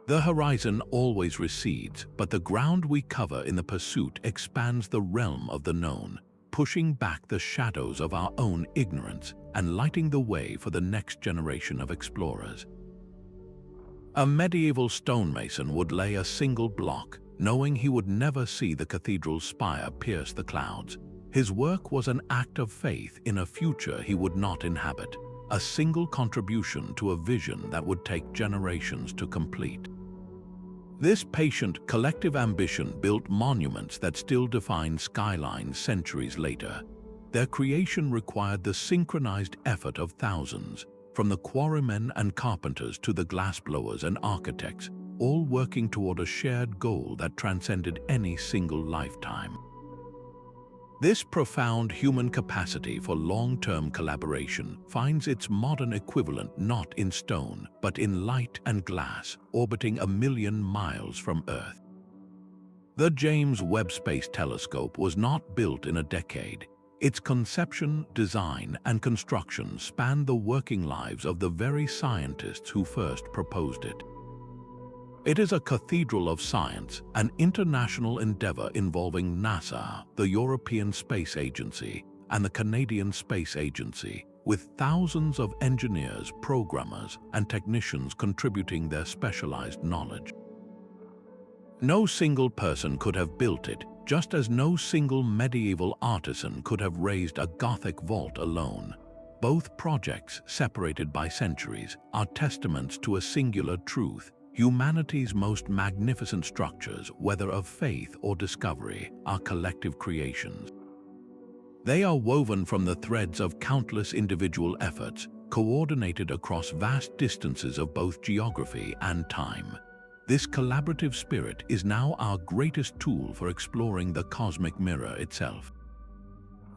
The horizon always recedes, but the ground we cover in the pursuit expands the realm of the known, pushing back the shadows of our own ignorance and lighting the way for the next generation of explorers. A medieval stonemason would lay a single block, knowing he would never see the cathedral's spire pierce the clouds. His work was an act of faith in a future he would not inhabit, a single contribution to a vision that would take generations to complete. This patient collective ambition built monuments that still define skylines centuries later. Their creation required the synchronized effort of thousands, from the quarrymen and carpenters to the glassblowers and architects, all working toward a shared goal that transcended any single lifetime. This profound human capacity for long-term collaboration finds its modern equivalent not in stone, but in light and glass, orbiting 1,000,000 miles from Earth. The James Webb Space Telescope was not built in a decade. Its conception, design, and construction spanned the working lives of the very scientists who first proposed it. It is a cathedral of science, an international endeavor involving NASA, the European Space Agency, and the Canadian Space Agency, with thousands of engineers, programmers, and technicians contributing their specialized knowledge. No single person could have built it, just as no single medieval artisan could have raised a Gothic vault alone. Both projects, separated by centuries, are testaments to a singular truth. Humanity's most magnificent structures, whether of faith or discovery, are collective creations. They are woven from the threads of countless individual efforts, coordinated across vast distances of both geography and time. This collaborative spirit is now our greatest tool for exploring the cosmic mirror itself.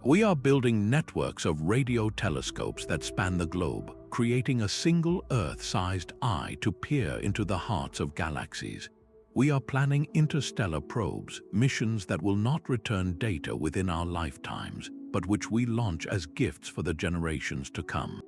We are building networks of radio telescopes that span the globe, creating a single Earth-sized eye to peer into the hearts of galaxies. We are planning interstellar probes, missions that will not return data within our lifetimes, but which we launch as gifts for the generations to come.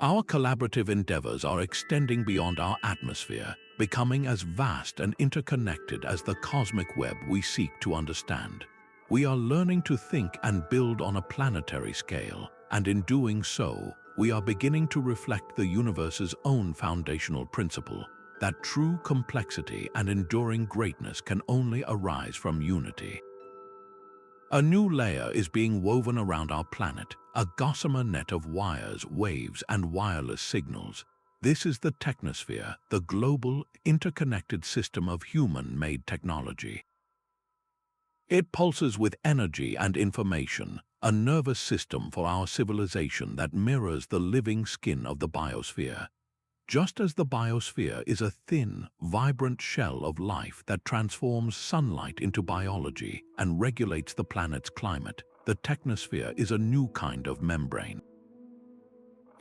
Our collaborative endeavors are extending beyond our atmosphere, becoming as vast and interconnected as the cosmic web we seek to understand. We are learning to think and build on a planetary scale, and in doing so, we are beginning to reflect the universe's own foundational principle, that true complexity and enduring greatness can only arise from unity. A new layer is being woven around our planet, a gossamer net of wires, waves, and wireless signals. This is the Technosphere, the global, interconnected system of human-made technology. It pulses with energy and information, a nervous system for our civilization that mirrors the living skin of the biosphere. Just as the biosphere is a thin, vibrant shell of life that transforms sunlight into biology and regulates the planet's climate, the Technosphere is a new kind of membrane.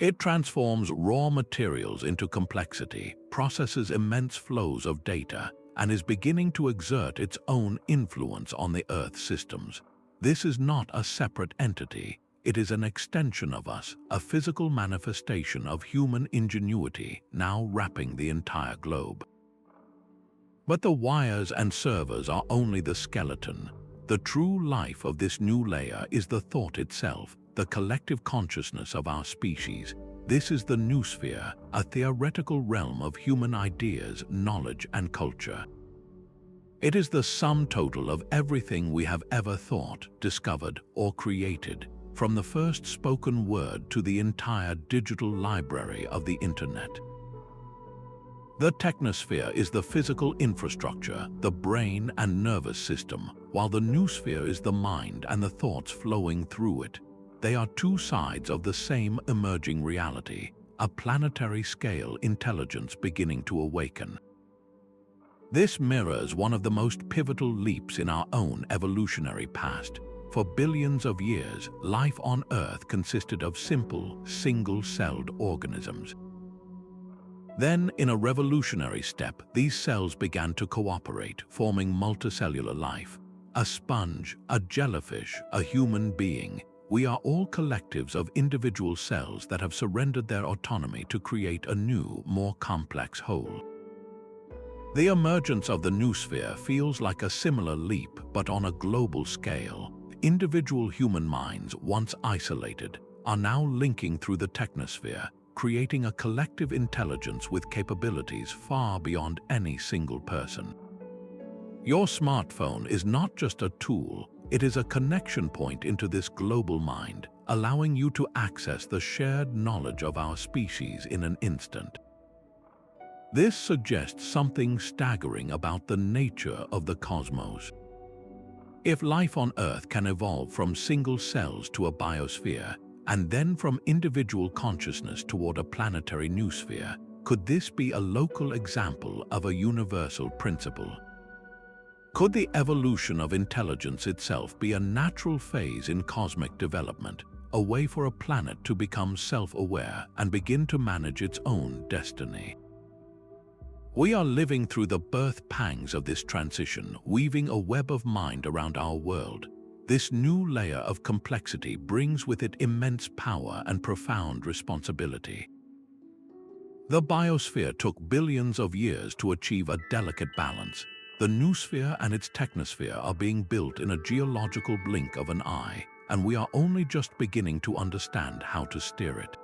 It transforms raw materials into complexity, processes immense flows of data, and is beginning to exert its own influence on the Earth's systems. This is not a separate entity. It is an extension of us, a physical manifestation of human ingenuity now wrapping the entire globe. But the wires and servers are only the skeleton. The true life of this new layer is the thought itself, the collective consciousness of our species. This is the Noosphere, a theoretical realm of human ideas, knowledge, and culture. It is the sum total of everything we have ever thought, discovered, or created, from the first spoken word to the entire digital library of the Internet. The Technosphere is the physical infrastructure, the brain and nervous system, while the Noosphere is the mind and the thoughts flowing through it. They are two sides of the same emerging reality, a planetary scale intelligence beginning to awaken. This mirrors one of the most pivotal leaps in our own evolutionary past. For billions of years, life on Earth consisted of simple, single-celled organisms. Then, in a revolutionary step, these cells began to cooperate, forming multicellular life. A sponge, a jellyfish, a human being. We are all collectives of individual cells that have surrendered their autonomy to create a new, more complex whole. The emergence of the Noosphere feels like a similar leap, but on a global scale. Individual human minds, once isolated, are now linking through the Technosphere, creating a collective intelligence with capabilities far beyond any single person. Your smartphone is not just a tool, it is a connection point into this global mind, allowing you to access the shared knowledge of our species in an instant. This suggests something staggering about the nature of the cosmos. If life on Earth can evolve from single cells to a biosphere, and then from individual consciousness toward a planetary noosphere, could this be a local example of a universal principle? Could the evolution of intelligence itself be a natural phase in cosmic development, a way for a planet to become self-aware and begin to manage its own destiny? We are living through the birth pangs of this transition, weaving a web of mind around our world. This new layer of complexity brings with it immense power and profound responsibility. The biosphere took billions of years to achieve a delicate balance. The Noosphere and its Technosphere are being built in a geological blink of an eye, and we are only just beginning to understand how to steer it.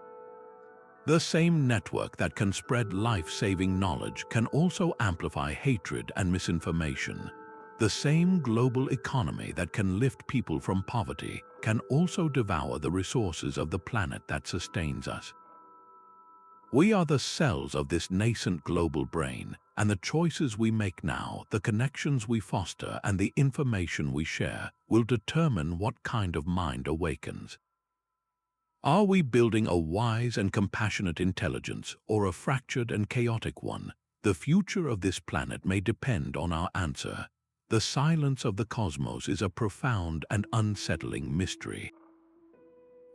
The same network that can spread life-saving knowledge can also amplify hatred and misinformation. The same global economy that can lift people from poverty can also devour the resources of the planet that sustains us. We are the cells of this nascent global brain, and the choices we make now, the connections we foster, and the information we share will determine what kind of mind awakens. Are we building a wise and compassionate intelligence or a fractured and chaotic one? The future of this planet may depend on our answer. The silence of the cosmos is a profound and unsettling mystery.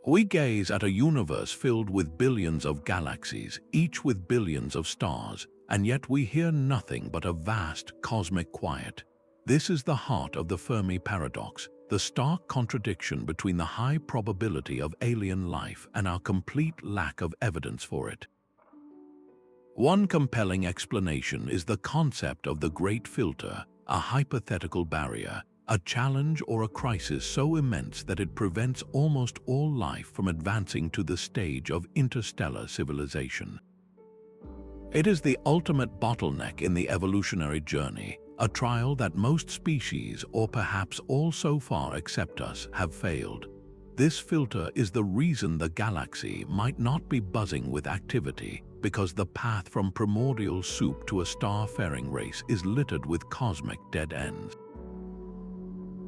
We gaze at a universe filled with billions of galaxies, each with billions of stars, and yet we hear nothing but a vast cosmic quiet. This is the heart of the Fermi paradox, the stark contradiction between the high probability of alien life and our complete lack of evidence for it. One compelling explanation is the concept of the Great Filter, a hypothetical barrier, a challenge or a crisis so immense that it prevents almost all life from advancing to the stage of interstellar civilization. It is the ultimate bottleneck in the evolutionary journey, a trial that most species, or perhaps all so far except us, have failed. This filter is the reason the galaxy might not be buzzing with activity, because the path from primordial soup to a star-faring race is littered with cosmic dead ends.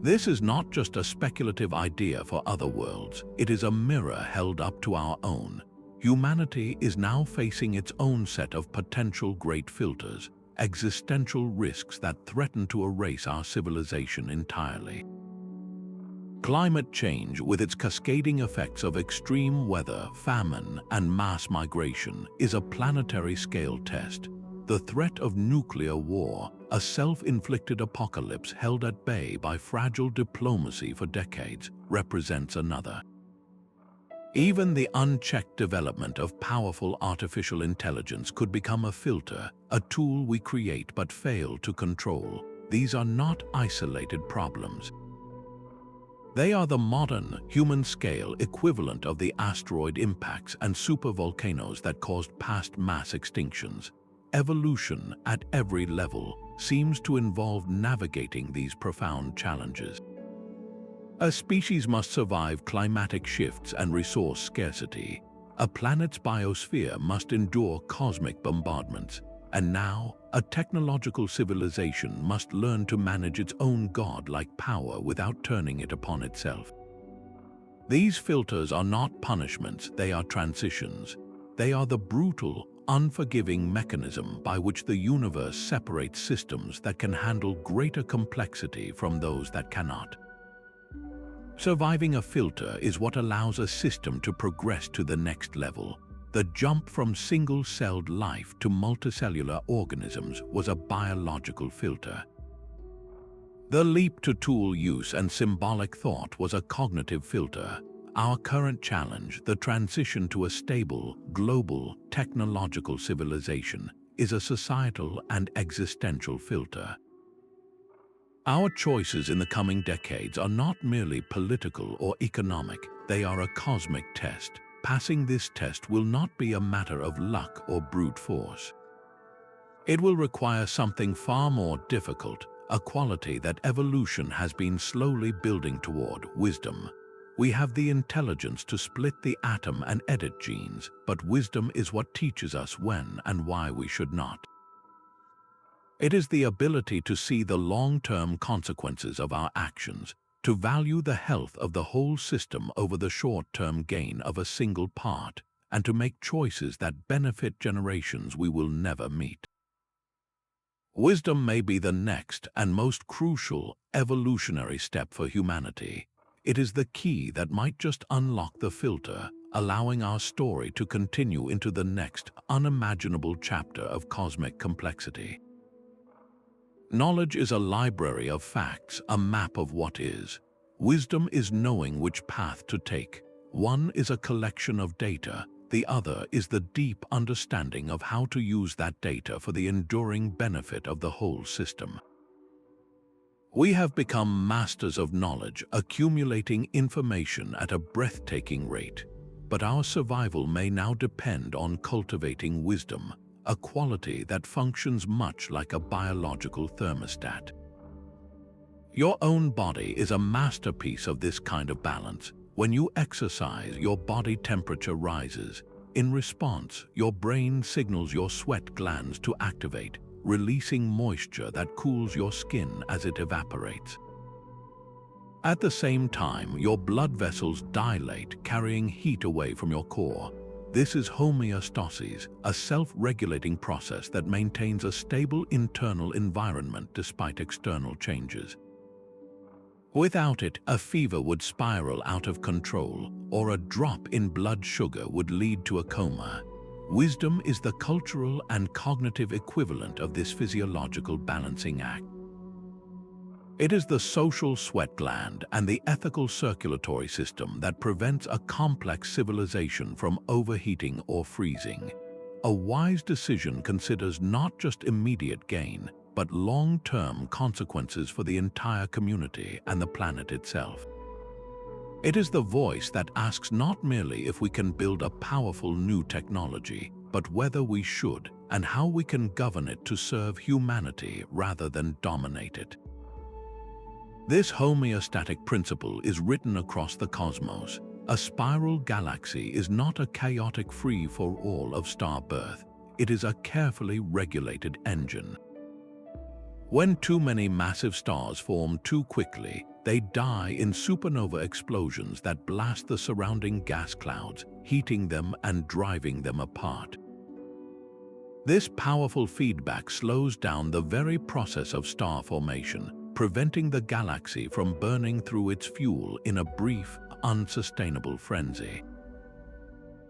This is not just a speculative idea for other worlds, it is a mirror held up to our own. Humanity is now facing its own set of potential great filters, existential risks that threaten to erase our civilization entirely. Climate change, with its cascading effects of extreme weather, famine, and mass migration, is a planetary-scale test. The threat of nuclear war, a self-inflicted apocalypse held at bay by fragile diplomacy for decades, represents another. Even the unchecked development of powerful artificial intelligence could become a filter, a tool we create but fail to control. These are not isolated problems. They are the modern, human-scale equivalent of the asteroid impacts and supervolcanoes that caused past mass extinctions. Evolution, at every level, seems to involve navigating these profound challenges. A species must survive climatic shifts and resource scarcity. A planet's biosphere must endure cosmic bombardments. And now, a technological civilization must learn to manage its own god-like power without turning it upon itself. These filters are not punishments, they are transitions. They are the brutal, unforgiving mechanism by which the universe separates systems that can handle greater complexity from those that cannot. Surviving a filter is what allows a system to progress to the next level. The jump from single-celled life to multicellular organisms was a biological filter. The leap to tool use and symbolic thought was a cognitive filter. Our current challenge, the transition to a stable, global, technological civilization, is a societal and existential filter. Our choices in the coming decades are not merely political or economic, they are a cosmic test. Passing this test will not be a matter of luck or brute force. It will require something far more difficult, a quality that evolution has been slowly building toward: wisdom. We have the intelligence to split the atom and edit genes, but wisdom is what teaches us when and why we should not. It is the ability to see the long-term consequences of our actions, to value the health of the whole system over the short-term gain of a single part, and to make choices that benefit generations we will never meet. Wisdom may be the next and most crucial evolutionary step for humanity. It is the key that might just unlock the filter, allowing our story to continue into the next unimaginable chapter of cosmic complexity. Knowledge is a library of facts, a map of what is. Wisdom is knowing which path to take. One is a collection of data, the other is the deep understanding of how to use that data for the enduring benefit of the whole system. We have become masters of knowledge, accumulating information at a breathtaking rate. But our survival may now depend on cultivating wisdom, a quality that functions much like a biological thermostat. Your own body is a masterpiece of this kind of balance. When you exercise, your body temperature rises. In response, your brain signals your sweat glands to activate, releasing moisture that cools your skin as it evaporates. At the same time, your blood vessels dilate, carrying heat away from your core. This is homeostasis, a self-regulating process that maintains a stable internal environment despite external changes. Without it, a fever would spiral out of control, or a drop in blood sugar would lead to a coma. Wisdom is the cultural and cognitive equivalent of this physiological balancing act. It is the social sweat gland and the ethical circulatory system that prevents a complex civilization from overheating or freezing. A wise decision considers not just immediate gain, but long-term consequences for the entire community and the planet itself. It is the voice that asks not merely if we can build a powerful new technology, but whether we should and how we can govern it to serve humanity rather than dominate it. This homeostatic principle is written across the cosmos. A spiral galaxy is not a chaotic free-for-all of star birth. It is a carefully regulated engine. When too many massive stars form too quickly, they die in supernova explosions that blast the surrounding gas clouds, heating them and driving them apart. This powerful feedback slows down the very process of star formation, preventing the galaxy from burning through its fuel in a brief, unsustainable frenzy.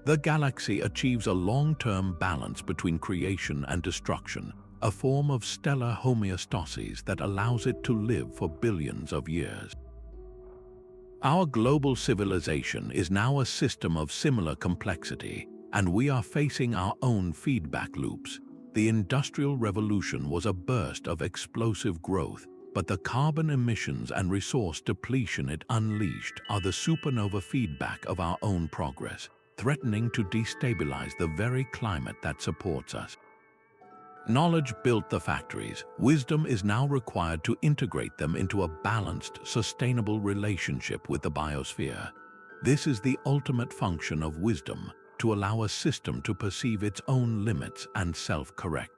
The galaxy achieves a long-term balance between creation and destruction, a form of stellar homeostasis that allows it to live for billions of years. Our global civilization is now a system of similar complexity, and we are facing our own feedback loops. The Industrial Revolution was a burst of explosive growth, but the carbon emissions and resource depletion it unleashed are the supernova feedback of our own progress, threatening to destabilize the very climate that supports us. Knowledge built the factories. Wisdom is now required to integrate them into a balanced, sustainable relationship with the biosphere. This is the ultimate function of wisdom, to allow a system to perceive its own limits and self-correct.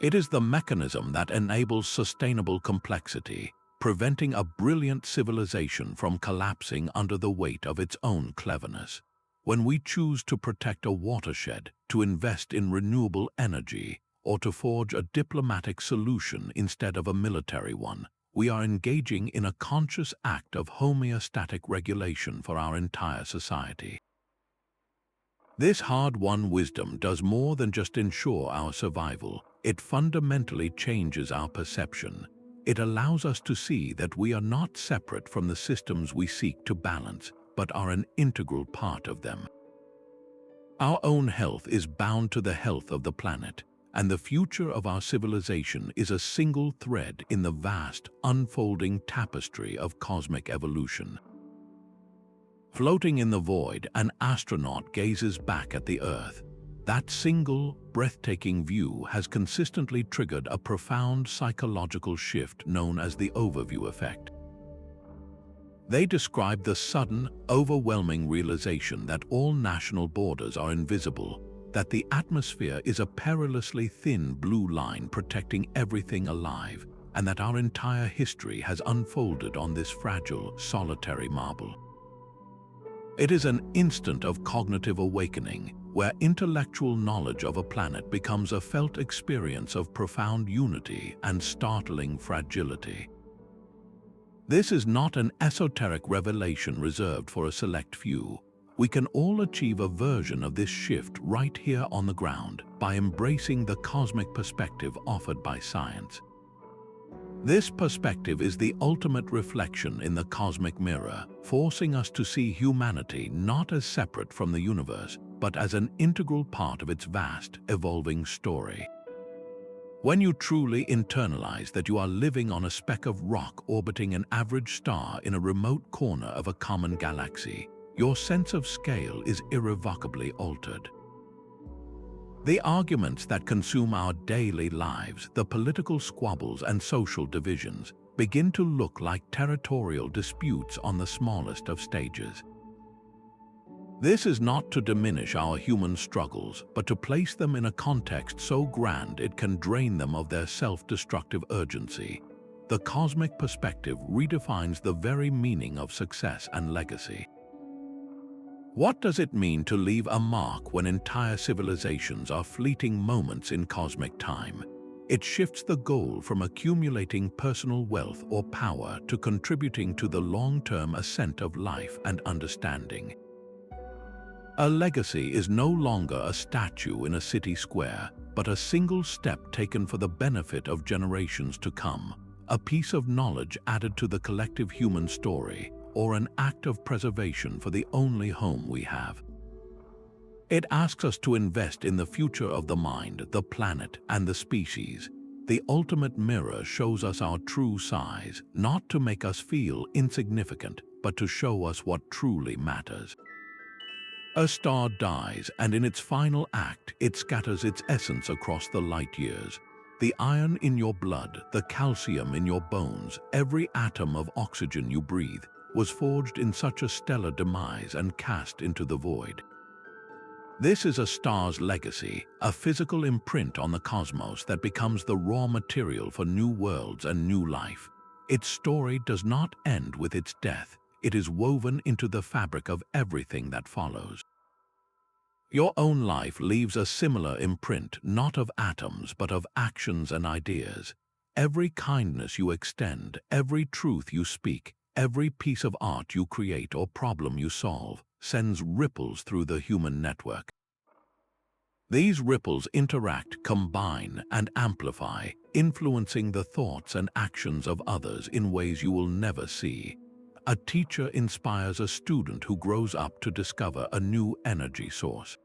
It is the mechanism that enables sustainable complexity, preventing a brilliant civilization from collapsing under the weight of its own cleverness. When we choose to protect a watershed, to invest in renewable energy, or to forge a diplomatic solution instead of a military one, we are engaging in a conscious act of homeostatic regulation for our entire society. This hard-won wisdom does more than just ensure our survival. It fundamentally changes our perception. It allows us to see that we are not separate from the systems we seek to balance, but are an integral part of them. Our own health is bound to the health of the planet, and the future of our civilization is a single thread in the vast, unfolding tapestry of cosmic evolution. Floating in the void, an astronaut gazes back at the Earth. That single, breathtaking view has consistently triggered a profound psychological shift known as the overview effect. They describe the sudden, overwhelming realization that all national borders are invisible, that the atmosphere is a perilously thin blue line protecting everything alive, and that our entire history has unfolded on this fragile, solitary marble. It is an instant of cognitive awakening, where intellectual knowledge of a planet becomes a felt experience of profound unity and startling fragility. This is not an esoteric revelation reserved for a select few. We can all achieve a version of this shift right here on the ground by embracing the cosmic perspective offered by science. This perspective is the ultimate reflection in the cosmic mirror, forcing us to see humanity not as separate from the universe, but as an integral part of its vast, evolving story. When you truly internalize that you are living on a speck of rock orbiting an average star in a remote corner of a common galaxy, your sense of scale is irrevocably altered. The arguments that consume our daily lives, the political squabbles and social divisions, begin to look like territorial disputes on the smallest of stages. This is not to diminish our human struggles, but to place them in a context so grand it can drain them of their self-destructive urgency. The cosmic perspective redefines the very meaning of success and legacy. What does it mean to leave a mark when entire civilizations are fleeting moments in cosmic time? It shifts the goal from accumulating personal wealth or power to contributing to the long-term ascent of life and understanding. A legacy is no longer a statue in a city square, but a single step taken for the benefit of generations to come, a piece of knowledge added to the collective human story, or an act of preservation for the only home we have. It asks us to invest in the future of the mind, the planet, and the species. The ultimate mirror shows us our true size, not to make us feel insignificant, but to show us what truly matters. A star dies, and in its final act, it scatters its essence across the light years. The iron in your blood, the calcium in your bones, every atom of oxygen you breathe, was forged in such a stellar demise and cast into the void. This is a star's legacy, a physical imprint on the cosmos that becomes the raw material for new worlds and new life. Its story does not end with its death. It is woven into the fabric of everything that follows. Your own life leaves a similar imprint, not of atoms, but of actions and ideas. Every kindness you extend, every truth you speak, every piece of art you create or problem you solve, sends ripples through the human network. These ripples interact, combine, and amplify, influencing the thoughts and actions of others in ways you will never see. A teacher inspires a student who grows up to discover a new energy source.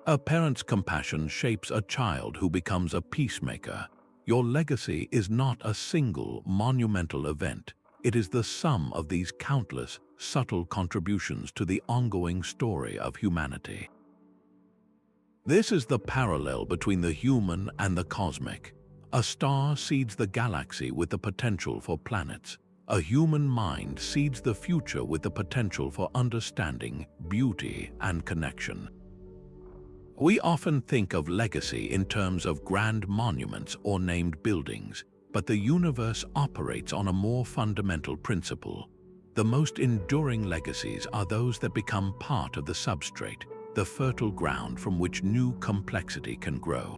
A parent's compassion shapes a child who becomes a peacemaker. Your legacy is not a single, monumental event. It is the sum of these countless, subtle contributions to the ongoing story of humanity. This is the parallel between the human and the cosmic. A star seeds the galaxy with the potential for planets. A human mind seeds the future with the potential for understanding, beauty, and connection. We often think of legacy in terms of grand monuments or named buildings, but the universe operates on a more fundamental principle. The most enduring legacies are those that become part of the substrate, the fertile ground from which new complexity can grow.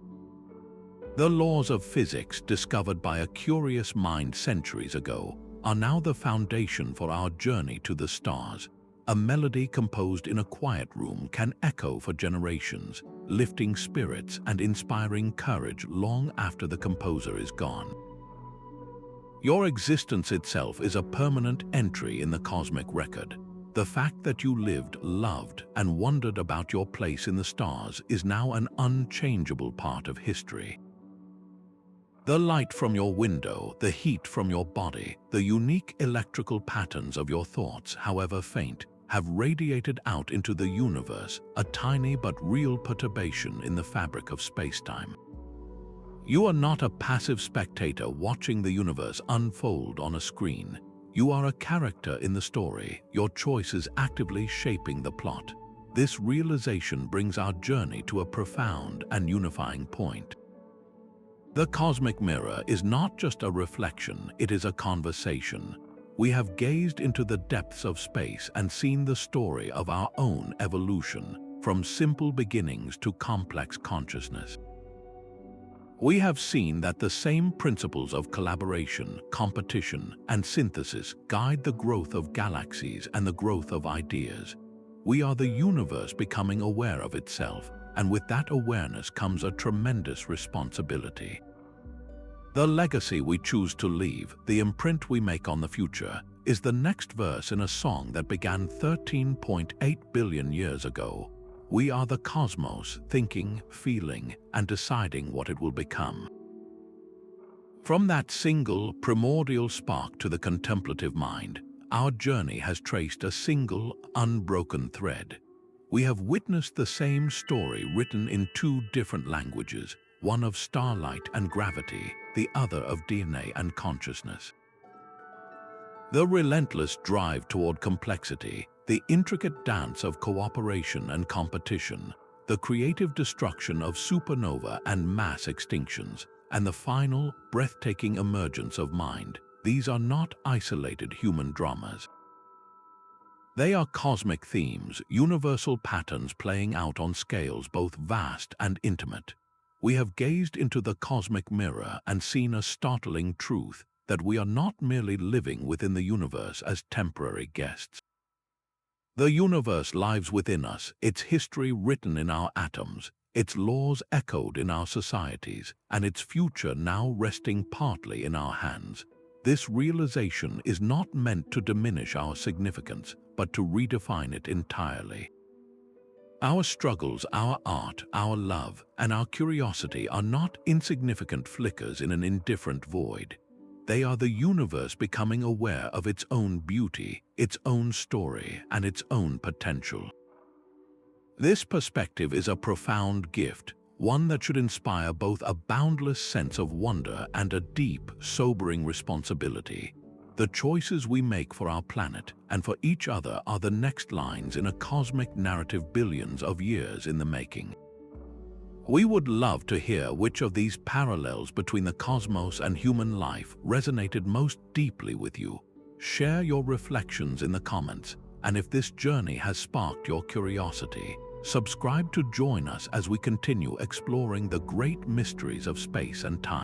The laws of physics discovered by a curious mind centuries ago are now the foundation for our journey to the stars. A melody composed in a quiet room can echo for generations, lifting spirits and inspiring courage long after the composer is gone. Your existence itself is a permanent entry in the cosmic record. The fact that you lived, loved, and wondered about your place in the stars is now an unchangeable part of history. The light from your window, the heat from your body, the unique electrical patterns of your thoughts, however faint, have radiated out into the universe, a tiny but real perturbation in the fabric of space-time. You are not a passive spectator watching the universe unfold on a screen. You are a character in the story, your choices actively shaping the plot. This realization brings our journey to a profound and unifying point. The cosmic mirror is not just a reflection, it is a conversation. We have gazed into the depths of space and seen the story of our own evolution, from simple beginnings to complex consciousness. We have seen that the same principles of collaboration, competition, and synthesis guide the growth of galaxies and the growth of ideas. We are the universe becoming aware of itself, and with that awareness comes a tremendous responsibility. The legacy we choose to leave, the imprint we make on the future, is the next verse in a song that began 13.8 billion years ago. We are the cosmos, thinking, feeling, and deciding what it will become. From that single, primordial spark to the contemplative mind, our journey has traced a single, unbroken thread. We have witnessed the same story written in two different languages, one of starlight and gravity, the other of DNA and consciousness. The relentless drive toward complexity, the intricate dance of cooperation and competition, the creative destruction of supernova and mass extinctions, and the final, breathtaking emergence of mind, these are not isolated human dramas. They are cosmic themes, universal patterns playing out on scales both vast and intimate. We have gazed into the cosmic mirror and seen a startling truth, that we are not merely living within the universe as temporary guests. The universe lives within us, its history written in our atoms, its laws echoed in our societies, and its future now resting partly in our hands. This realization is not meant to diminish our significance, but to redefine it entirely. Our struggles, our art, our love, and our curiosity are not insignificant flickers in an indifferent void. They are the universe becoming aware of its own beauty, its own story, and its own potential. This perspective is a profound gift, one that should inspire both a boundless sense of wonder and a deep, sobering responsibility. The choices we make for our planet and for each other are the next lines in a cosmic narrative billions of years in the making. We would love to hear which of these parallels between the cosmos and human life resonated most deeply with you. Share your reflections in the comments, and if this journey has sparked your curiosity, subscribe to join us as we continue exploring the great mysteries of space and time.